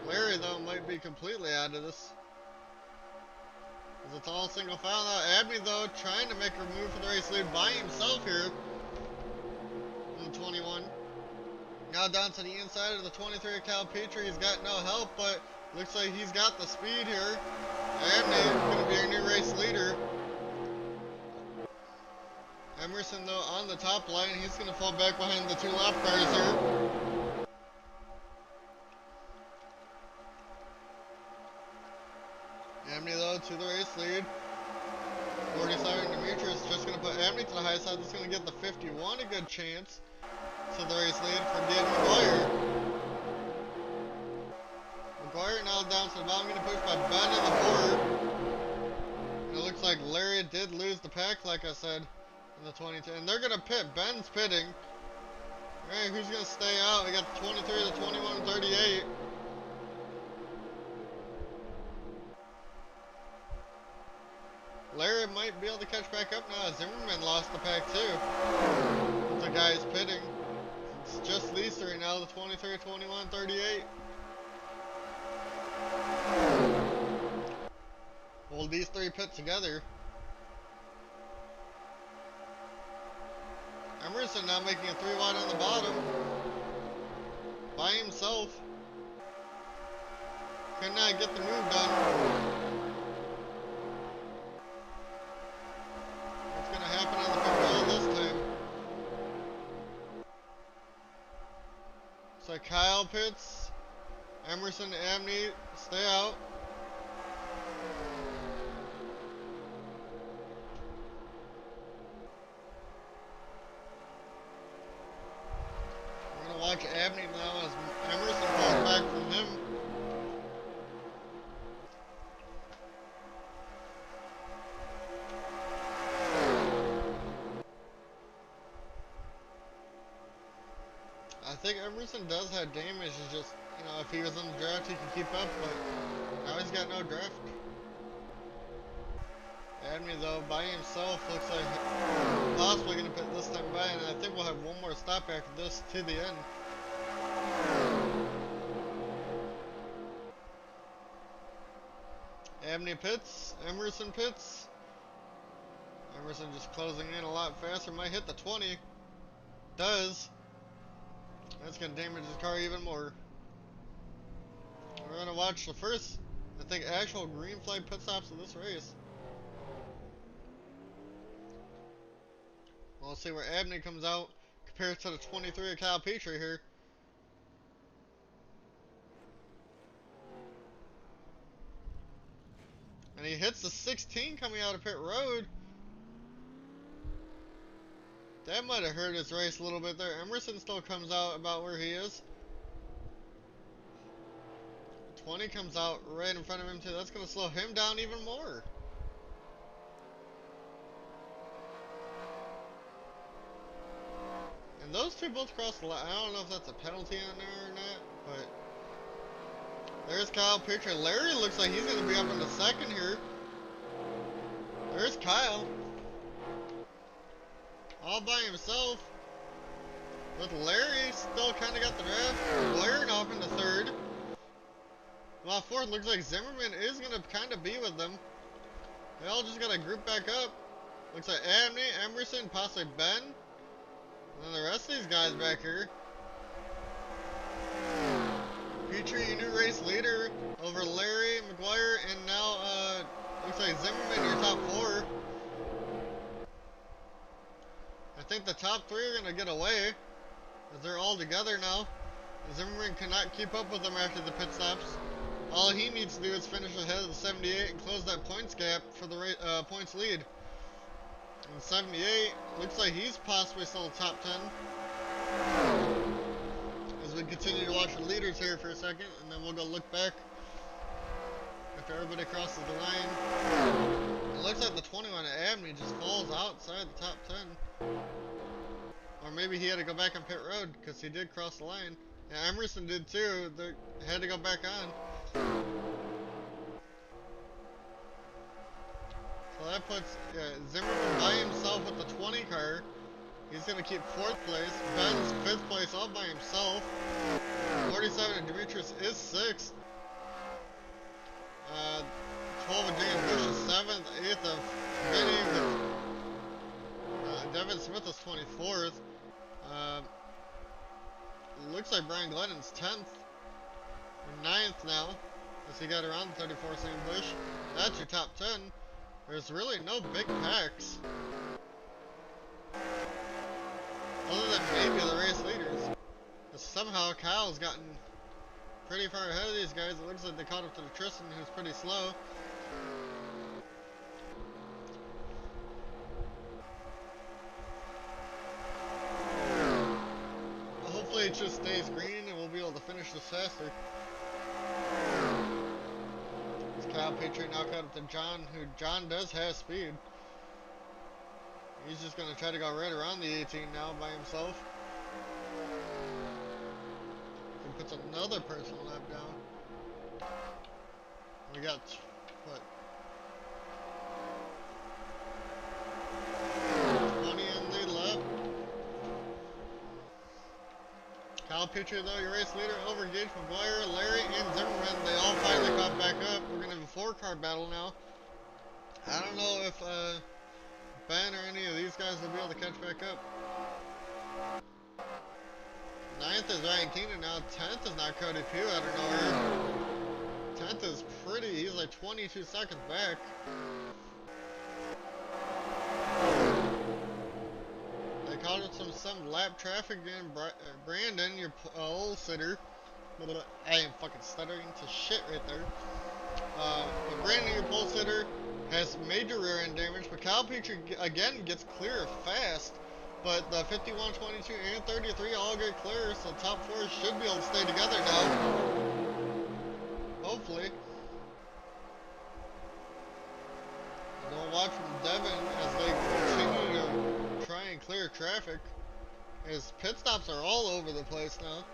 Speaker 1: Larry, though, might be completely out of this. It's all single file now. Abney, though, trying to make a move for the race lead by himself here. In the 21. Now down to the inside of the 23, Kyle Petrie. He's got no help, but looks like he's got the speed here. Abney going to be our new race leader. Emerson, though, on the top line. He's going to fall back behind the 2 lap cars here. Abney, though, to the race lead. 47 Demetrius just going to put Abney to the high side. That's going to get the 51 a good chance to the race lead for Gabe McGuire. McGuire now down to the bottom, going to push by Ben in the 4. And it looks like Larry did lose the pack, like I said, in the 22. And they're going to pit. Ben's pitting. Alright, who's going to stay out? We got the 23, the 21, and 38. Larry might be able to catch back up now. Zimmerman lost the pack too. The guy's pitting. It's just these 3 now, the 23, 21, 38. Well, these 3 pit together. Emerson now making a 3 wide on the bottom. By himself. Could not get the move done. Happen on the 50 this time. So Kyle pits, Emerson, Abney stay out. We're gonna watch Abney now as Emerson falls back from him. I think Emerson does have damage. It's just, if he was in the draft, he could keep up, but now he's got no draft. Abney, though, by himself, looks like possibly going to pit this time by, and I think we'll have one more stop after this to the end. Abney pits, Emerson pits. Emerson just closing in a lot faster, might hit the 20. Does. That's going to damage his car even more. We're going to watch the first, I think, actual green flag pit stops of this race. We'll see where Abney comes out compared to the 23 of Kyle Petrie here. And he hits the 16 coming out of pit road. That might have hurt his race a little bit there. Emerson still comes out about where he is. 20 comes out right in front of him too. That's going to slow him down even more. And those two both crossed the line. I don't know if that's a penalty on there or not, but there's Kyle Petrie. Larry looks like he's going to be up in the second here. There's Kyle. All by himself. With Larry still kind of got the draft. Blair now up in the third. Well, fourth looks like Zimmerman is going to kind of be with them. They all just got to group back up. Looks like Abney, Emerson, possibly Ben. And then the rest of these guys back here. Petrie, your new race leader over Larry, McGuire, and now looks like Zimmerman, your top four. I think the top three are going to get away, as they're all together now. Zimmerman cannot keep up with them after the pit stops. All he needs to do is finish ahead of the 78 and close that points gap for the points lead. And 78, looks like he's possibly still top 10. As we continue to watch the leaders here for a second, and then we'll go look back after everybody crosses the line. It looks like the 21 at Abney just falls outside the top 10. Or maybe he had to go back on pit road because he did cross the line. Yeah, Emerson did too. They had to go back on. So that puts Zimmerman by himself with the 20 car. He's going to keep 4th place. Ben's 5th place all by himself. 47 and Demetrius is 6th. 12 of James Bush is 7th. 8th of Vinny with Devin Smith is 24th. Looks like Brian Glennon's 10th. Or 9th now. As he got around 34th Sam Bush. That's your top 10. There's really no big packs. Other than maybe the race leaders. But somehow Kyle's gotten pretty far ahead of these guys. It looks like they caught up to the Tristan, who's pretty slow. Hopefully it just stays green and we'll be able to finish this faster. Kyle Petrie now caught up to John, who John does have speed. He's just going to try to go right around the 18 now by himself. He puts another personal lap down. We got, what? 20 in the lap. Kyle Petrie, though, your race leader over Gage, McGuire, Larry, and Zimmerman. They all finally caught back up. We're going to have a 4-car battle now. I don't know if Ben or any of these guys will be able to catch back up. 9th is Ryan Keenan now. 10th is not Cody Pugh out of nowhere. 10th is pretty. He's like 22 seconds back. They caught us some lap traffic in. Brandon, your old sitter. I am fucking stuttering to shit right there. But Brandon, your pole sitter, has major rear end damage. But Kyle Petrie again gets clear fast. But the 51, 22, and 33 all get clear. So top 4 should be able to stay together now. Hopefully. And we'll watch from Devin as they continue to try and clear traffic. His pit stops are all over the place now.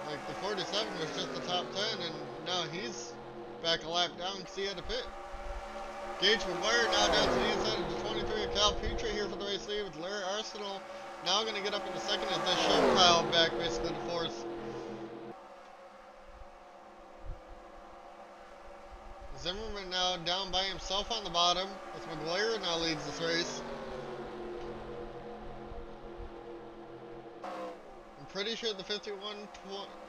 Speaker 1: Like the 47 was just the top 10, and now he's back a lap down because he had to pit. Gage McGuire now down to the inside of the 23. Kyle Petrie here for the race lead with Larry Arsenal now going to get up in the second as they show Kyle back basically to fourth. Zimmerman now down by himself on the bottom as McGuire now leads this race. I'm pretty sure the 51,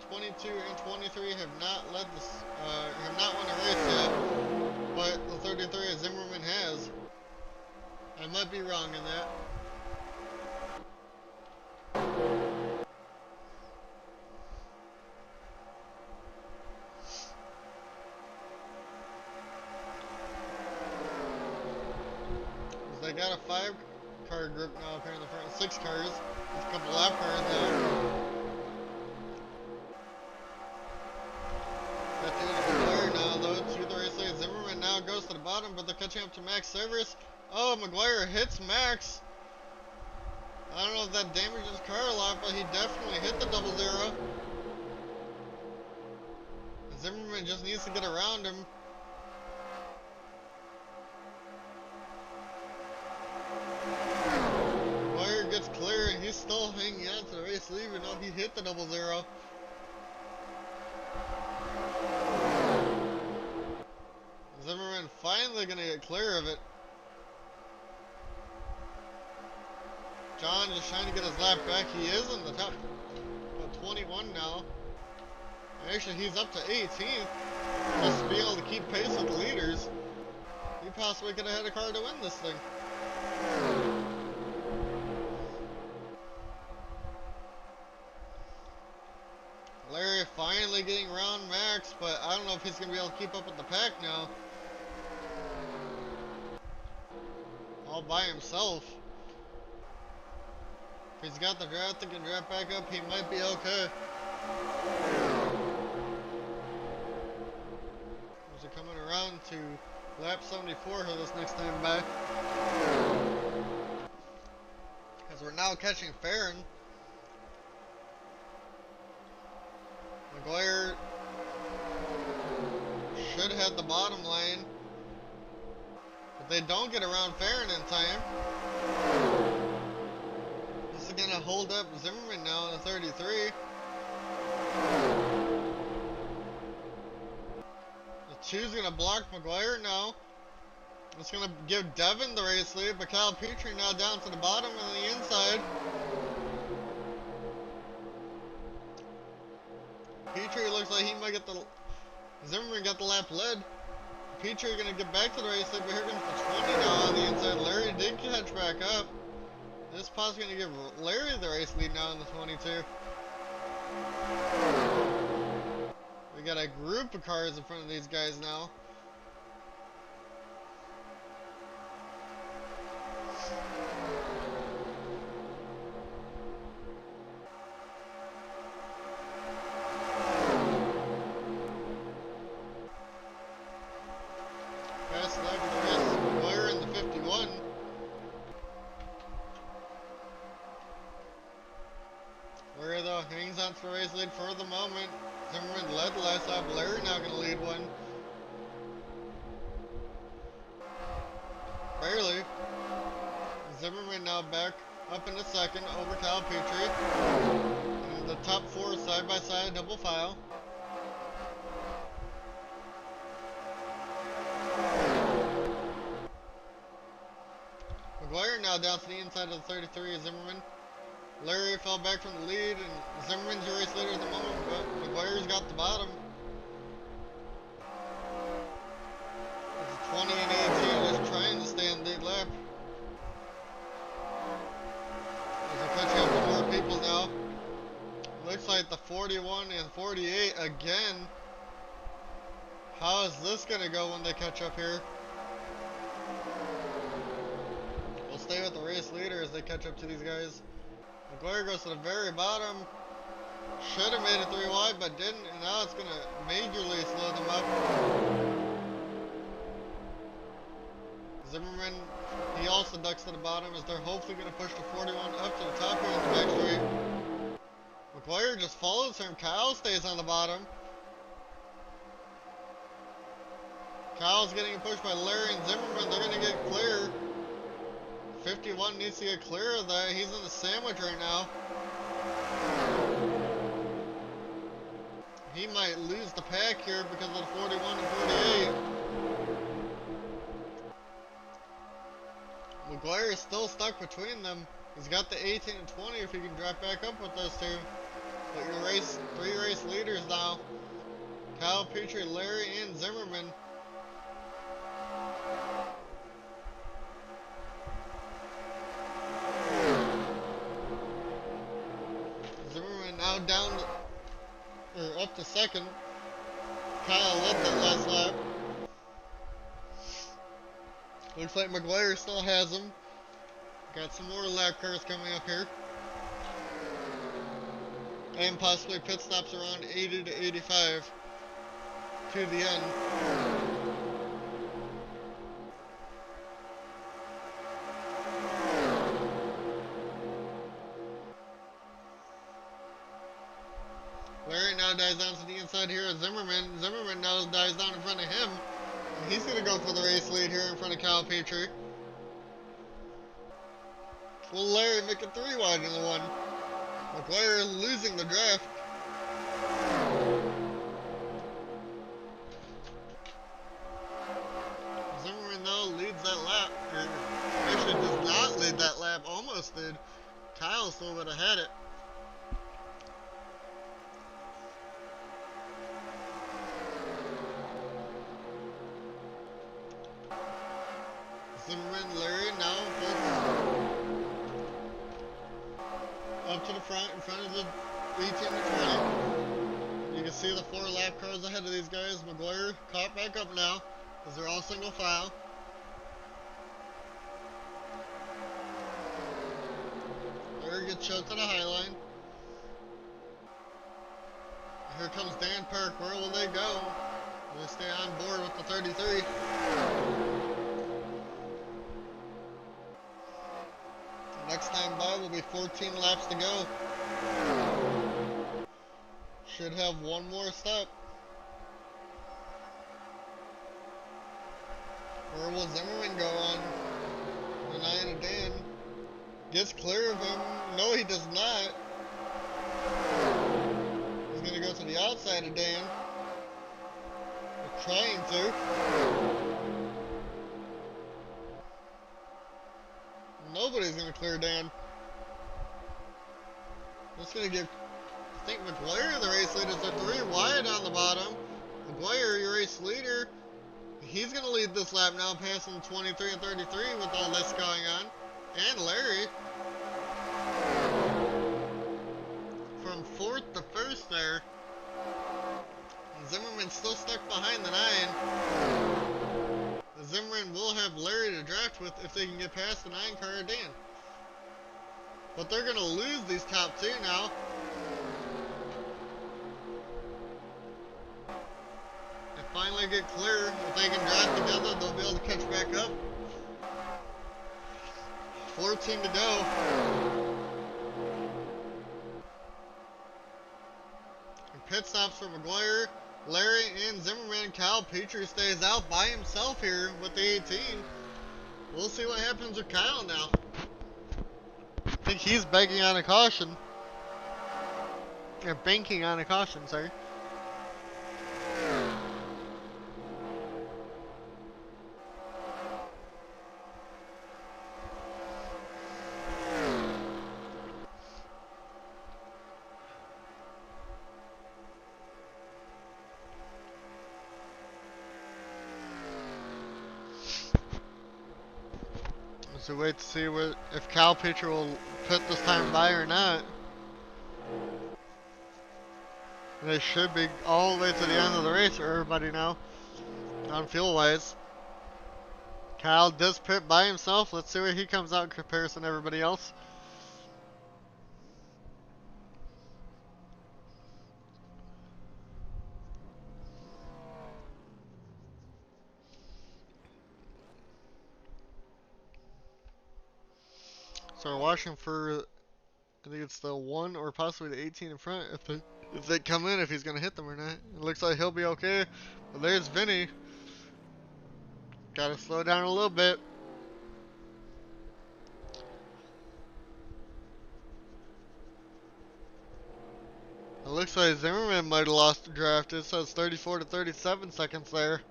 Speaker 1: 22, and 23 have not led this, have not won a race yet, but the 33 as Zimmerman has. I might be wrong in that. got a 5-car group now, apparently, front 6 cars. There's a couple lap cars now. Got the McGuire now, though, to the race lead. Zimmerman now goes to the bottom, but they're catching up to Max Severus. Oh, McGuire hits Max. I don't know if that damaged his car a lot, but he definitely hit the 00. Zimmerman just needs to get around him. McGuire gets clear, and he's still hanging on to the race lead, even though he hit the 00. Zimmerman finally gonna get clear of it. John just trying to get his lap back. He is in the top 21 now. Actually, he's up to 18th. Just to be able to keep pace with the leaders. He possibly could have had a car to win this thing. Larry finally getting around Max, but I don't know if he's going to be able to keep up with the pack now. All by himself. If he's got the draft and can draft back up, he might be okay. As are coming around to lap 74 here this next time back. As we're now catching Farron. McGuire should head the bottom line, but they don't get around Farron in time. This is gonna hold up Zimmerman now in the 33. The 2's gonna block McGuire now. It's gonna give Devin the race lead, but Kyle Petrie now down to the bottom on the inside. Petrie looks like he might get the... Zimmerman got the lap led. Petrie gonna get back to the race lead, but here comes the 20 now on the inside. Larry did catch back up. This possibly gonna give Larry the race lead now in the 22. We got a group of cars in front of these guys now. Fast lap of the race, McGuire in the 51. Larry though hangs on to the race lead for the moment. Zimmerman led the last lap. Larry now gonna lead one. Barely. Zimmerman now back up in the second over Kyle Petrie. And the top 4 side by side double file. McGuire now down to the inside of the 33 of Zimmerman. Larry fell back from the lead, and Zimmerman's your race leader at the moment, but McGuire's got the bottom. It's 20 and 18 just trying to stay on the lead lap. As we're catching up to more people now. Looks like the 41 and 48 again. How is this gonna go when they catch up here? We'll stay with the race leader as they catch up to these guys. McGuire goes to the very bottom. Should have made it 3 wide, but didn't, and now it's going to majorly slow them up. Zimmerman, he also ducks to the bottom as they're hopefully going to push the 41 up to the top here in the back straight. McGuire just follows him. Kyle stays on the bottom. Kyle's getting pushed by Larry and Zimmerman. They're going to get clear. 51 needs to get clear of that. He's in the sandwich right now. He might lose the pack here because of the 41 and 48. McGuire is still stuck between them. He's got the 18 and 20 if he can drop back up with those two. But your 3 race leaders now. Kyle Petrie, Larry, and Zimmerman. Now down or up to second. Kyle led that last lap. Looks like McGuire still has him. Got some more lap cars coming up here. And possibly pit stops around 80 to 85 to the end. Larry now dives down to the inside here of Zimmerman. Zimmerman now dives down in front of him. And he's going to go for the race lead here in front of Kyle Petrie. Will Larry make it 3 wide in the 1? McGuire losing the draft. Zimmerman though leads that lap. Actually does not lead that lap. Almost did. Kyle still would have had it. Zimmerman, Larry now up to the front, in front of the 18 to 20. You can see the 4 lap cars ahead of these guys. McGuire caught back up now, as they're all single file. Larry gets shoved to the high line. Here comes Dan Park. Where will they go? Will they stay on board with the 33? Next time by will be 14 laps to go. Should have one more step. Where will Zimmerman go on? The 9 of Dan. Gets clear of him. No, he does not. He's going to go to the outside of Dan. Or trying to. Nobody's going to clear Dan. That's going to give, I think, McGuire the race leader. So 3 wide on the bottom. McGuire, your race leader. He's going to lead this lap now, passing 23 and 33 with all this going on. And Larry. From 4th to 1st there. Zimmerman's still stuck behind the 9. Zimmerman will have Larry to draft with if they can get past the 9 car of Dan. But they're going to lose these top 2 now. They finally get clear. If they can drive together, they'll be able to catch back up. 14 to go. And pit stops for McGuire, Larry, and Zimmerman. Kyle Petrie stays out by himself here with the 18. We'll see what happens with Kyle now. I think he's begging on a caution. Or banking on a caution, sorry. So wait to see if Kyle Petrie will put this time by or not. They should be all the way to the end of the race for everybody now, on fuel wise. Kyle does pit by himself. Let's see where he comes out in comparison to everybody else. So we're watching for, I think it's the 1 or possibly the 18 in front, if they come in, if he's going to hit them or not. It looks like he'll be okay. But there's Vinny. Got to slow down a little bit. It looks like Zimmerman might have lost the draft. It says 34 to 37 seconds there.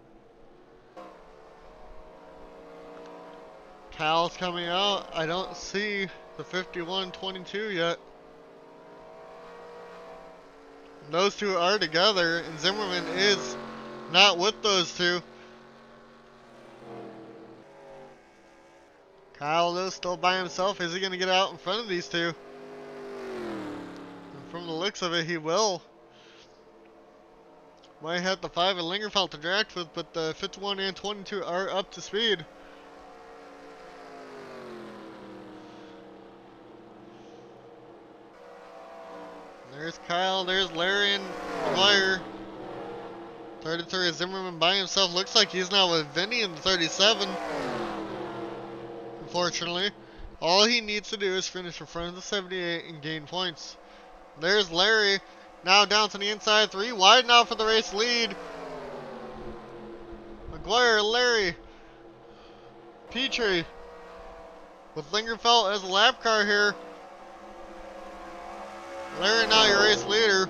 Speaker 1: Cal's coming out. I don't see the 51-22 yet. Those two are together, and Zimmerman is not with those two. Kyle is still by himself. Is he going to get out in front of these two? And from the looks of it, he will. Might have the 5 and Lingerfeld to draft with, but the 51 and 22 are up to speed. There's Kyle, there's Larry and McGuire. 33 is Zimmerman by himself. Looks like he's now with Vinny in the 37. Unfortunately. All he needs to do is finish in front of the 78 and gain points. There's Larry. Now down to the inside. 3 wide now for the race lead. McGuire, Larry. Petrie. With Lingerfeld as a lap car here. Larry now your race leader.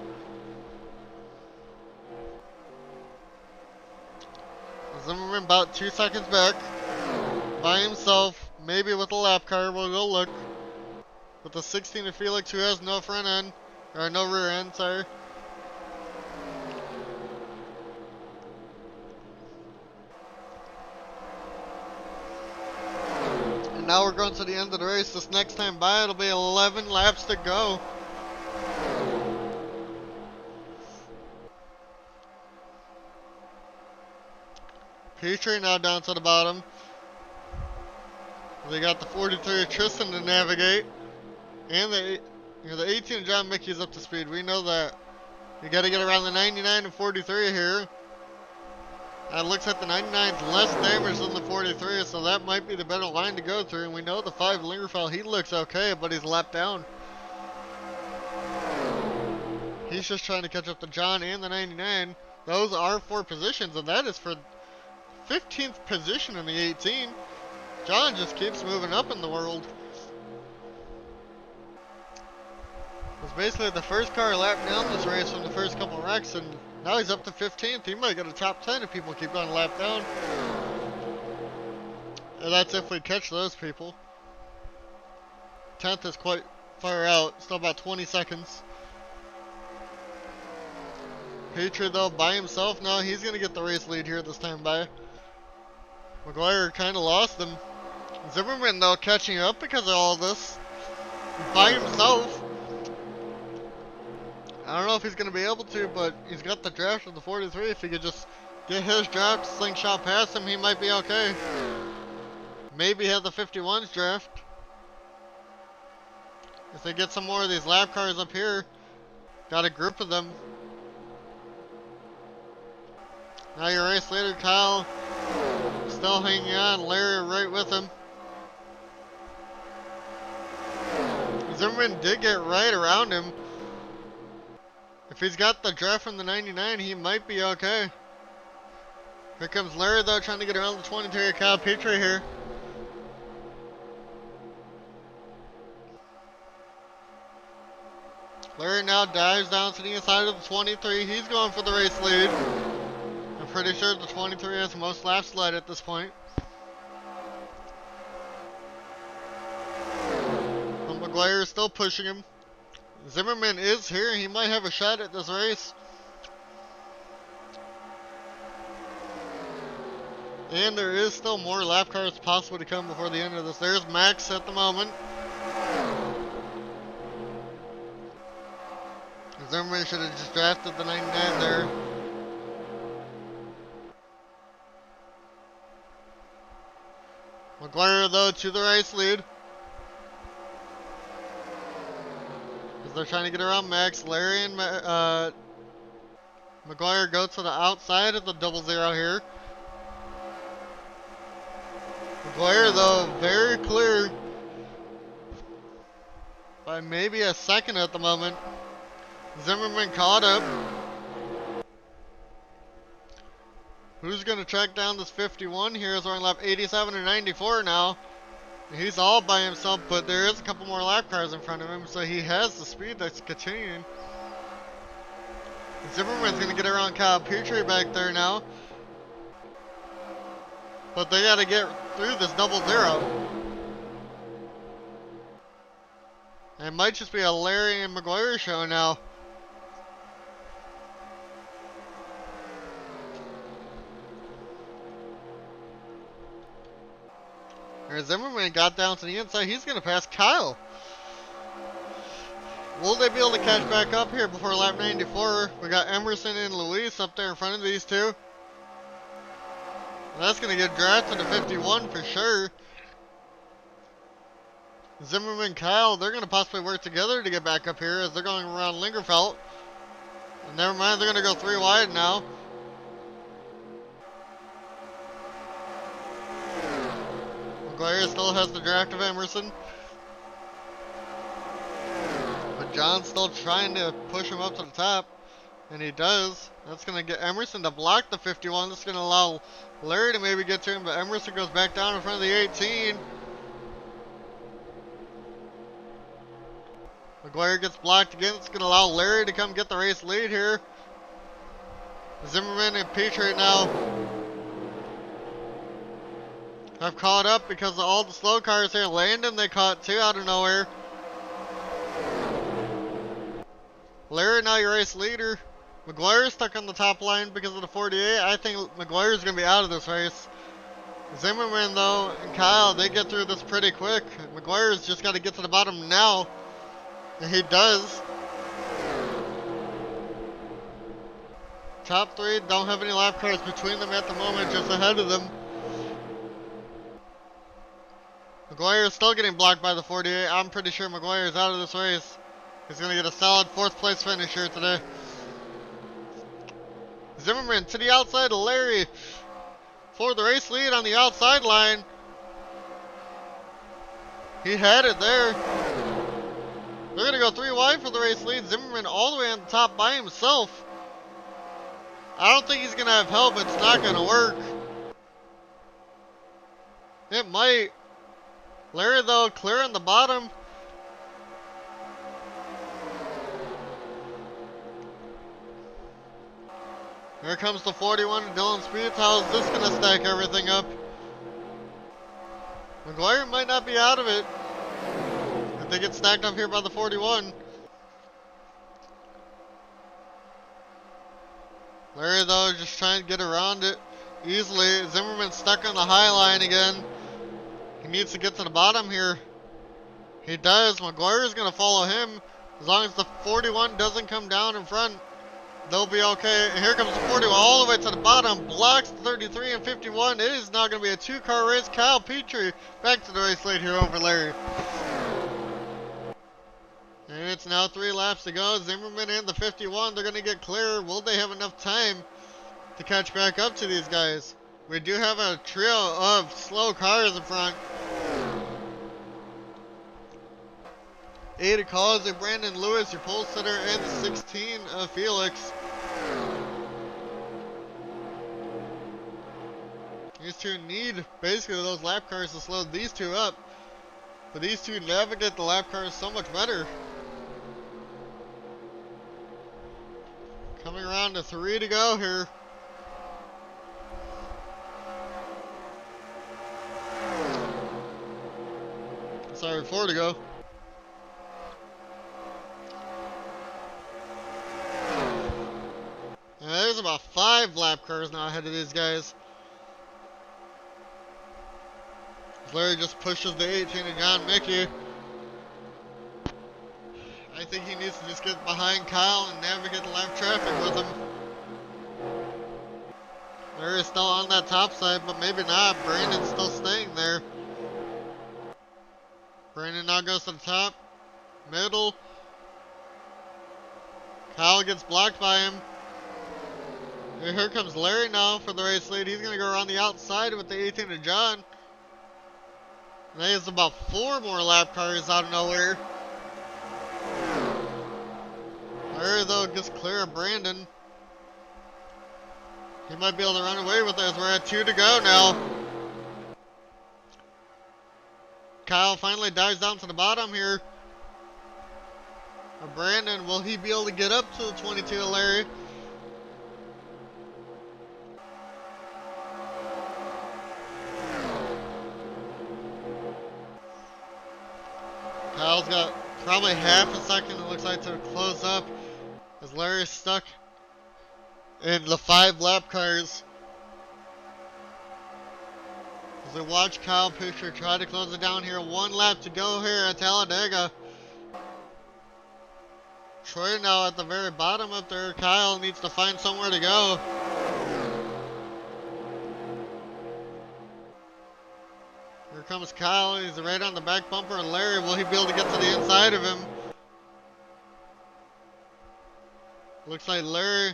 Speaker 1: Zimmerman about 2 seconds back. By himself. Maybe with a lap car. We'll go look. With the 16 of Felix who has no front end. Or no rear end, sorry. And now we're going to the end of the race. This next time by, it'll be 11 laps to go. Petrie now down to the bottom. They got the 43 of Tristan to navigate. And the 18 of John Mickey's up to speed. We know that. You got to get around the 99 and 43 here. It looks like the 99 is less damage than the 43, so that might be the better line to go through. And we know the 5 Lingerfeld, he looks okay, but he's lapped down. He's just trying to catch up to John and the 99. Those are 4 positions, and that is for 15th position in the 18. John just keeps moving up in the world. It's basically the first car lapped down this race from the first couple wrecks, and now he's up to 15th. He might get a top 10 if people keep going lap down. And that's if we catch those people. 10th is quite far out, still about 20 seconds. Petrie though by himself now, he's going to get the race lead here this time by. McGuire kind of lost him. Zimmerman though catching up because of all this. By himself. I don't know if he's going to be able to, but he's got the draft of the 43. If he could just get his draft, slingshot past him, he might be okay. Maybe have the 51's draft. If they get some more of these lap cars up here, got a group of them. Now your race leader, Kyle, still hanging on. Larry right with him. Zimmerman did get right around him. If he's got the draft from the 99, he might be okay. Here comes Larry though, trying to get around the 23 of Kyle Petrie here. Larry now dives down to the inside of the 23. He's going for the race lead. I'm pretty sure the 23 has the most laps led at this point. But McGuire is still pushing him. Zimmerman is here. He might have a shot at this race. And there is still more lap cars possible to come before the end of this. There's Max at the moment. Zimmerman should have just drafted the 99 there. McGuire though to the race lead. They're trying to get around Max. Larry and McGuire go to the outside of the 00 here. McGuire though very clear by maybe a second at the moment. Zimmerman caught up. Who's going to track down this 51 here? Is on lap 87 and 94 now. He's all by himself, but there is a couple more lap cars in front of him, so he has the speed that's continuing. Zimmerman's going to get around Kyle Petrie back there now. But they got to get through this 00. It might just be a Larry and McGuire show now. Zimmerman got down to the inside. He's going to pass Kyle. Will they be able to catch back up here before lap 94? We got Emerson and Luis up there in front of these two. That's going to get drafted to 51 for sure. Zimmerman, Kyle, they're going to possibly work together to get back up here as they're going around Lingerfeld. And never mind, they're going to go 3 wide now. McGuire still has the draft of Emerson. But John's still trying to push him up to the top. And he does. That's going to get Emerson to block the 51. That's going to allow Larry to maybe get to him. But Emerson goes back down in front of the 18. McGuire gets blocked again. It's going to allow Larry to come get the race lead here. Zimmerman and Peach right now have caught up because of all the slow cars here. Landon, they caught too out of nowhere. Larry, now your race leader. McGuire's stuck on the top line because of the 48. I think McGuire's going to be out of this race. Zimmerman, though, and Kyle, they get through this pretty quick. McGuire's just got to get to the bottom now. And he does. Top 3 don't have any lap cars between them at the moment, just ahead of them. McGuire is still getting blocked by the 48. I'm pretty sure McGuire is out of this race. He's going to get a solid 4th place finish here today. Zimmerman to the outside of Larry for the race lead on the outside line. He had it there. They're going to go 3 wide for the race lead. Zimmerman all the way on the top by himself. I don't think he's going to have help. It's not going to work. It might. Larry, though, clear on the bottom. Here comes the 41 to Dylan Speeds. How is this going to stack everything up? McGuire might not be out of it if they get stacked up here by the 41. Larry, though, just trying to get around it easily. Zimmerman's stuck on the high line again. He needs to get to the bottom here. He does. McGuire is going to follow him. As long as the 41 doesn't come down in front, they'll be okay. And here comes the 41 all the way to the bottom. Blocks the 33 and 51. It is now going to be a 2-car race. Kyle Petrie back to the race lead here over Larry. And it's now 3 laps to go. Zimmerman and the 51, they're going to get clear. Will they have enough time to catch back up to these guys? We do have a trio of slow cars in front. 8 of Collins and Brandon Lewis, your pole sitter, and the 16 of Felix. These two need basically those lap cars to slow these two up. But these two navigate the lap cars so much better. Coming around to 3 to go here. Sorry, 4 to go. And there's about 5 lap cars now ahead of these guys. Larry just pushes the 18 of John Mickey. I think he needs to just get behind Kyle and navigate the lap traffic with him. Larry's still on that top side, but maybe not. Brandon's still staying there. Brandon now goes to the top, middle. Kyle gets blocked by him. And here comes Larry now for the race lead. He's going to go around the outside with the 18 of John. And that is about 4 more lap cars out of nowhere. Larry, though, gets clear of Brandon. He might be able to run away with it as we're at 2 to go now. Kyle finally dives down to the bottom here. Brandon, will he be able to get up to the 22 of Larry? Kyle's got probably half a second, it looks like, to close up as Larry's stuck in the 5 lap cars. As we watch Kyle Pusher try to close it down here. 1 lap to go here at Talladega. Troy now at the very bottom up there. Kyle needs to find somewhere to go. Here comes Kyle. He's right on the back bumper. And Larry, will he be able to get to the inside of him? Looks like Larry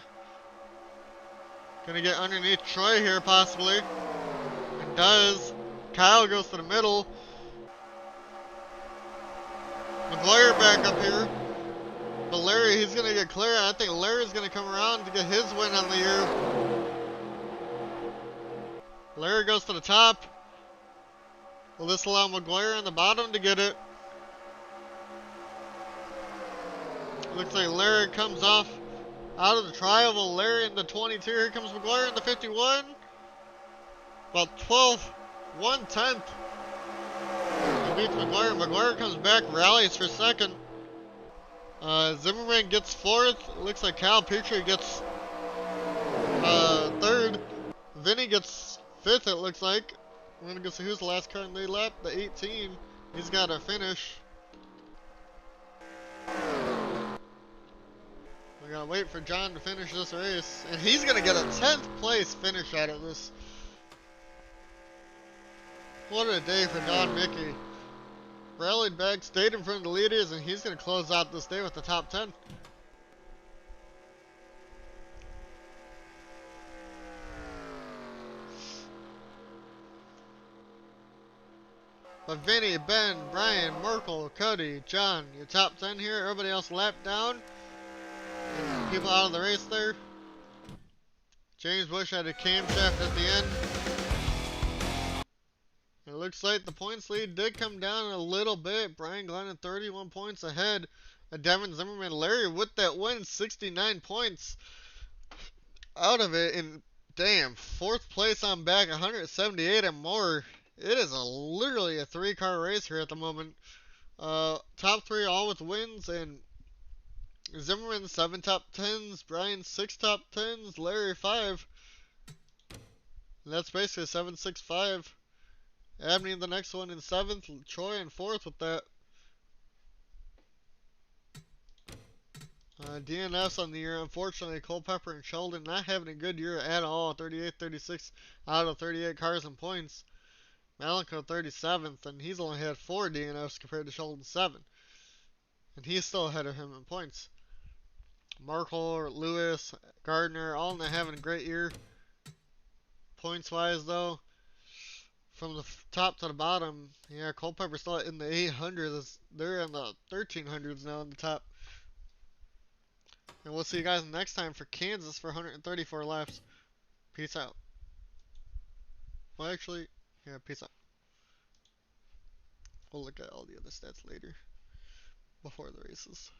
Speaker 1: gonna get underneath Troy here, possibly. And does. Kyle goes to the middle. McGuire back up here. But Larry, he's gonna get clear. I think Larry's gonna come around to get his win on the year. Larry goes to the top. Will this allow McGuire on the bottom to get it? Looks like Larry comes off out of the trial. Larry in the 22. Here comes McGuire in the 51. About 12, 1/10. He beats McGuire. McGuire comes back, rallies for second. Zimmerman gets fourth. Looks like Cal Petrie gets third. Vinny gets fifth, it looks like. We're gonna go see who's the last car in the lap. The 18. He's got a finish. We gotta wait for John to finish this race. And he's gonna get a 10th place finish out of this. What a day for Don Mickey. Rallied back, stayed in front of the leaders, and he's gonna close out this day with the top 10. But Vinny, Ben, Brian, Merkel, Cody, John, your top 10 here. Everybody else lapped down. And people out of the race there. James Bush had a camshaft at the end. It looks like the points lead did come down a little bit. Brian Glennon 31 points ahead of Devin Zimmerman. Larry with that win, 69 points out of it. And damn, fourth place on back, 178 and more. It is literally a 3-car race here at the moment. Top 3 all with wins, and Zimmerman 7 top 10s, Brian 6 top 10s, Larry 5. And that's basically 7-6-5. Abney the next one in 7th, Troy in 4th with that. DNFs on the year, unfortunately, Culpepper and Sheldon not having a good year at all. 38, 36 out of 38 cars and points. Malenko 37th, and he's only had 4 DNFs compared to Sheldon's 7. And he's still ahead of him in points. Markle, Lewis, Gardner, all not having a great year. Points-wise, though, from the top to the bottom, yeah, Culpepper's still in the 800s. They're in the 1300s now in the top. And we'll see you guys next time for Kansas for 134 laps. Peace out. Well, actually, yeah, peace out. We'll look at all the other stats later, before the races.